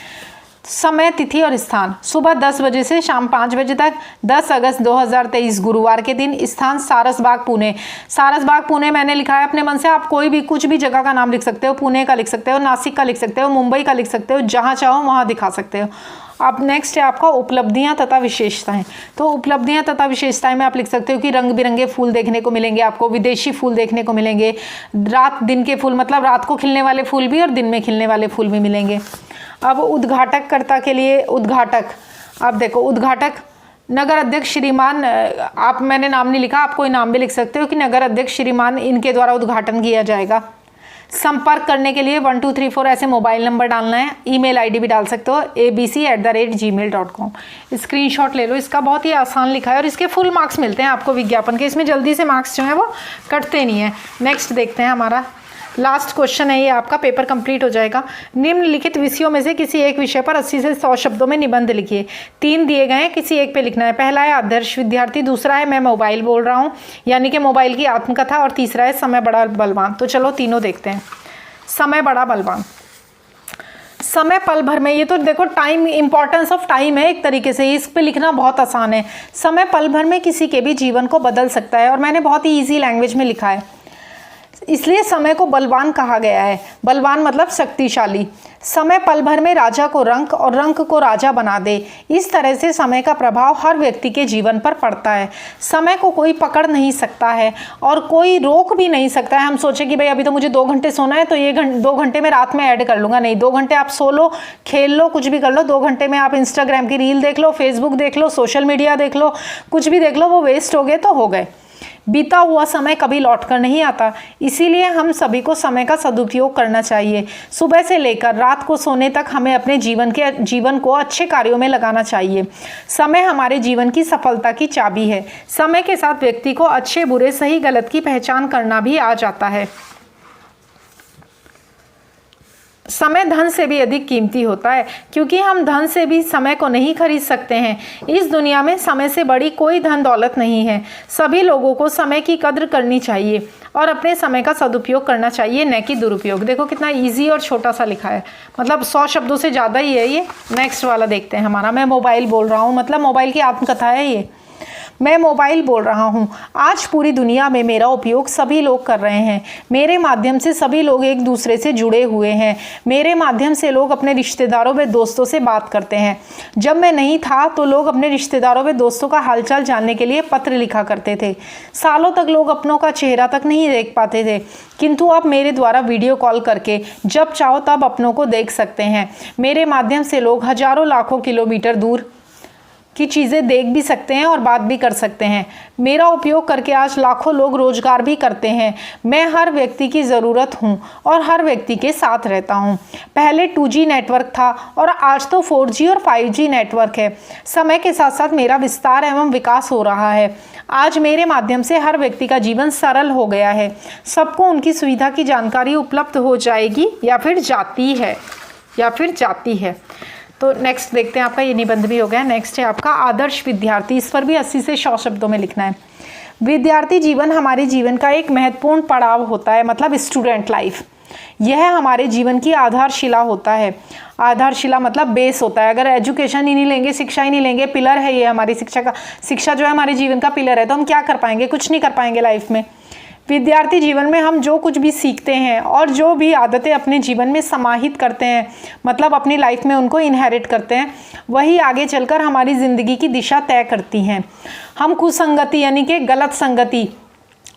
समय तिथि और स्थान, सुबह 10 बजे से शाम 5 बजे तक, 10 अगस्त 2023 गुरुवार के दिन। स्थान सारसबाग पुणे। सारसबाग पुणे मैंने लिखा है अपने मन से, आप कोई भी कुछ भी जगह का नाम लिख सकते हो, पुणे का लिख सकते हो, नासिक का लिख सकते हो, मुंबई का लिख सकते हो, जहाँ चाहो वहाँ दिखा सकते हो। अब नेक्स्ट है आपका उपलब्धियां तथा विशेषताएं। तो उपलब्धियां तथा विशेषताएं में आप लिख सकते हो कि रंग बिरंगे फूल देखने को मिलेंगे, आपको विदेशी फूल देखने को मिलेंगे, रात दिन के फूल मतलब रात को खिलने वाले फूल भी और दिन में खिलने वाले फूल भी मिलेंगे। अब उद्घाटककर्ता के लिए उद्घाटक, अब देखो उद्घाटक नगर अध्यक्ष श्रीमान, आप मैंने नाम नहीं लिखा, आप कोई नाम भी लिख सकते हो कि नगर अध्यक्ष श्रीमान इनके द्वारा उद्घाटन किया जाएगा। संपर्क करने के लिए 1234 ऐसे मोबाइल नंबर डालना है। ईमेल आईडी भी डाल सकते हो abc@gmail.com। स्क्रीनशॉट ले लो, इसका बहुत ही आसान लिखा है और इसके फुल मार्क्स मिलते हैं आपको विज्ञापन के, इसमें जल्दी से मार्क्स जो है वो कटते नहीं है। नेक्स्ट देखते हैं हमारा लास्ट क्वेश्चन है, ये आपका पेपर कंप्लीट हो जाएगा। निम्नलिखित विषयों में से किसी एक विषय पर 80 से 100 शब्दों में निबंध लिखिए। 3 दिए गए हैं, किसी एक पे लिखना है। पहला है आदर्श विद्यार्थी, दूसरा है मैं मोबाइल बोल रहा हूँ यानी कि मोबाइल की आत्मकथा, और तीसरा है समय बड़ा बलवान। तो चलो तीनों देखते हैं। समय बड़ा बलवान। समय पल भर में, ये तो देखो टाइम, इंपॉर्टेंस ऑफ टाइम है एक तरीके से, इस पे लिखना बहुत आसान है। समय पल भर में किसी के भी जीवन को बदल सकता है, और मैंने बहुत ही ईजी लैंग्वेज में लिखा है, इसलिए समय को बलवान कहा गया है। बलवान मतलब शक्तिशाली। समय पल भर में राजा को रंक और रंक को राजा बना दे, इस तरह से समय का प्रभाव हर व्यक्ति के जीवन पर पड़ता है। समय को कोई पकड़ नहीं सकता है और कोई रोक भी नहीं सकता है। हम सोचें कि भाई अभी तो मुझे 2 घंटे सोना है तो ये 2 घंटे में रात में ऐड कर लूँगा, नहीं, 2 घंटे आप सो लो, खेल लो, कुछ भी कर लो, 2 घंटे में आप इंस्टाग्राम की रील देख लो, फेसबुक देख लो, सोशल मीडिया देख लो, कुछ भी देख लो, वो वेस्ट हो गए तो हो गए। बीता हुआ समय कभी लौट कर नहीं आता, इसीलिए हम सभी को समय का सदुपयोग करना चाहिए। सुबह से लेकर रात को सोने तक हमें अपने जीवन को अच्छे कार्यों में लगाना चाहिए। समय हमारे जीवन की सफलता की चाबी है। समय के साथ व्यक्ति को अच्छे बुरे सही गलत की पहचान करना भी आ जाता है। समय धन से भी अधिक कीमती होता है, क्योंकि हम धन से भी समय को नहीं खरीद सकते हैं। इस दुनिया में समय से बड़ी कोई धन दौलत नहीं है। सभी लोगों को समय की कद्र करनी चाहिए और अपने समय का सदुपयोग करना चाहिए, न कि दुरुपयोग। देखो कितना इजी और छोटा सा लिखा है, मतलब 100 शब्दों से ज़्यादा ही है ये। नेक्स्ट वाला देखते हैं हमारा, मैं मोबाइल बोल रहा हूँ, मतलब मोबाइल की आत्मकथा है ये। मैं मोबाइल बोल रहा हूँ, आज पूरी दुनिया में मेरा उपयोग सभी लोग कर रहे हैं। मेरे माध्यम से सभी लोग एक दूसरे से जुड़े हुए हैं। मेरे माध्यम से लोग अपने रिश्तेदारों व दोस्तों से बात करते हैं। जब मैं नहीं था तो लोग अपने रिश्तेदारों व दोस्तों का हालचाल जानने के लिए पत्र लिखा करते थे। सालों तक लोग अपनों का चेहरा तक नहीं देख पाते थे, किंतु अब मेरे द्वारा वीडियो कॉल करके जब चाहो तब अपनों को देख सकते हैं। मेरे माध्यम से लोग हजारों लाखों किलोमीटर दूर की चीज़ें देख भी सकते हैं और बात भी कर सकते हैं। मेरा उपयोग करके आज लाखों लोग रोजगार भी करते हैं। मैं हर व्यक्ति की ज़रूरत हूँ और हर व्यक्ति के साथ रहता हूँ। पहले 2G नेटवर्क था और आज तो 4G और 5G नेटवर्क है। समय के साथ साथ मेरा विस्तार एवं विकास हो रहा है। आज मेरे माध्यम से हर व्यक्ति का जीवन सरल हो गया है। सबको उनकी सुविधा की जानकारी उपलब्ध हो जाएगी या फिर जाती है। तो नेक्स्ट देखते हैं, आपका ये निबंध भी हो गया। नेक्स्ट है आपका आदर्श विद्यार्थी। इस पर भी 80 से 100 शब्दों में लिखना है। विद्यार्थी जीवन हमारे जीवन का एक महत्वपूर्ण पड़ाव होता है, मतलब स्टूडेंट लाइफ। यह हमारे जीवन की आधारशिला होता है। आधारशिला मतलब बेस होता है। अगर एजुकेशन ही नहीं लेंगे, शिक्षा ही नहीं लेंगे, पिलर है ये हमारी शिक्षा जो है हमारे जीवन का पिलर है, तो हम क्या कर पाएंगे? कुछ नहीं कर पाएंगे लाइफ में। विद्यार्थी जीवन में हम जो कुछ भी सीखते हैं और जो भी आदतें अपने जीवन में समाहित करते हैं, मतलब अपनी लाइफ में उनको इनहेरिट करते हैं, वही आगे चलकर हमारी ज़िंदगी की दिशा तय करती हैं। हम कुसंगति यानी कि गलत संगति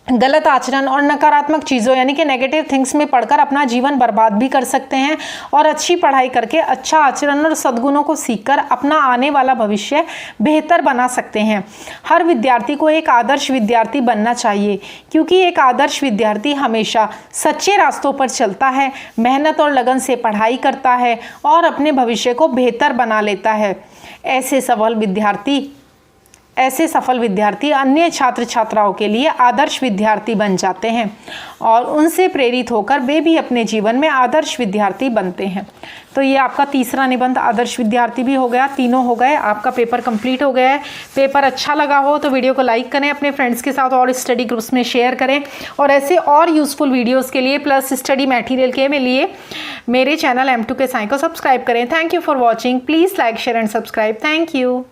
गलत आचरण और नकारात्मक चीज़ों यानी कि नेगेटिव थिंग्स में पढ़कर अपना जीवन बर्बाद भी कर सकते हैं और अच्छी पढ़ाई करके अच्छा आचरण और सद्गुणों को सीखकर अपना आने वाला भविष्य बेहतर बना सकते हैं। हर विद्यार्थी को एक आदर्श विद्यार्थी बनना चाहिए, क्योंकि एक आदर्श विद्यार्थी हमेशा सच्चे रास्तों पर चलता है, मेहनत और लगन से पढ़ाई करता है और अपने भविष्य को बेहतर बना लेता है। ऐसे सफल विद्यार्थी अन्य छात्र छात्राओं के लिए आदर्श विद्यार्थी बन जाते हैं और उनसे प्रेरित होकर वे भी अपने जीवन में आदर्श विद्यार्थी बनते हैं। तो ये आपका तीसरा निबंध आदर्श विद्यार्थी भी हो गया, तीनों हो गए, आपका पेपर कंप्लीट हो गया है। पेपर अच्छा लगा हो तो वीडियो को लाइक करें, अपने फ्रेंड्स के साथ और स्टडी ग्रुप्स में शेयर करें और ऐसे और यूज़फुल वीडियोज़ के लिए प्लस स्टडी मटेरियल के लिए मेरे चैनल M2K Science को सब्सक्राइब करें। Thank you for watching. Please like share and subscribe. Thank you.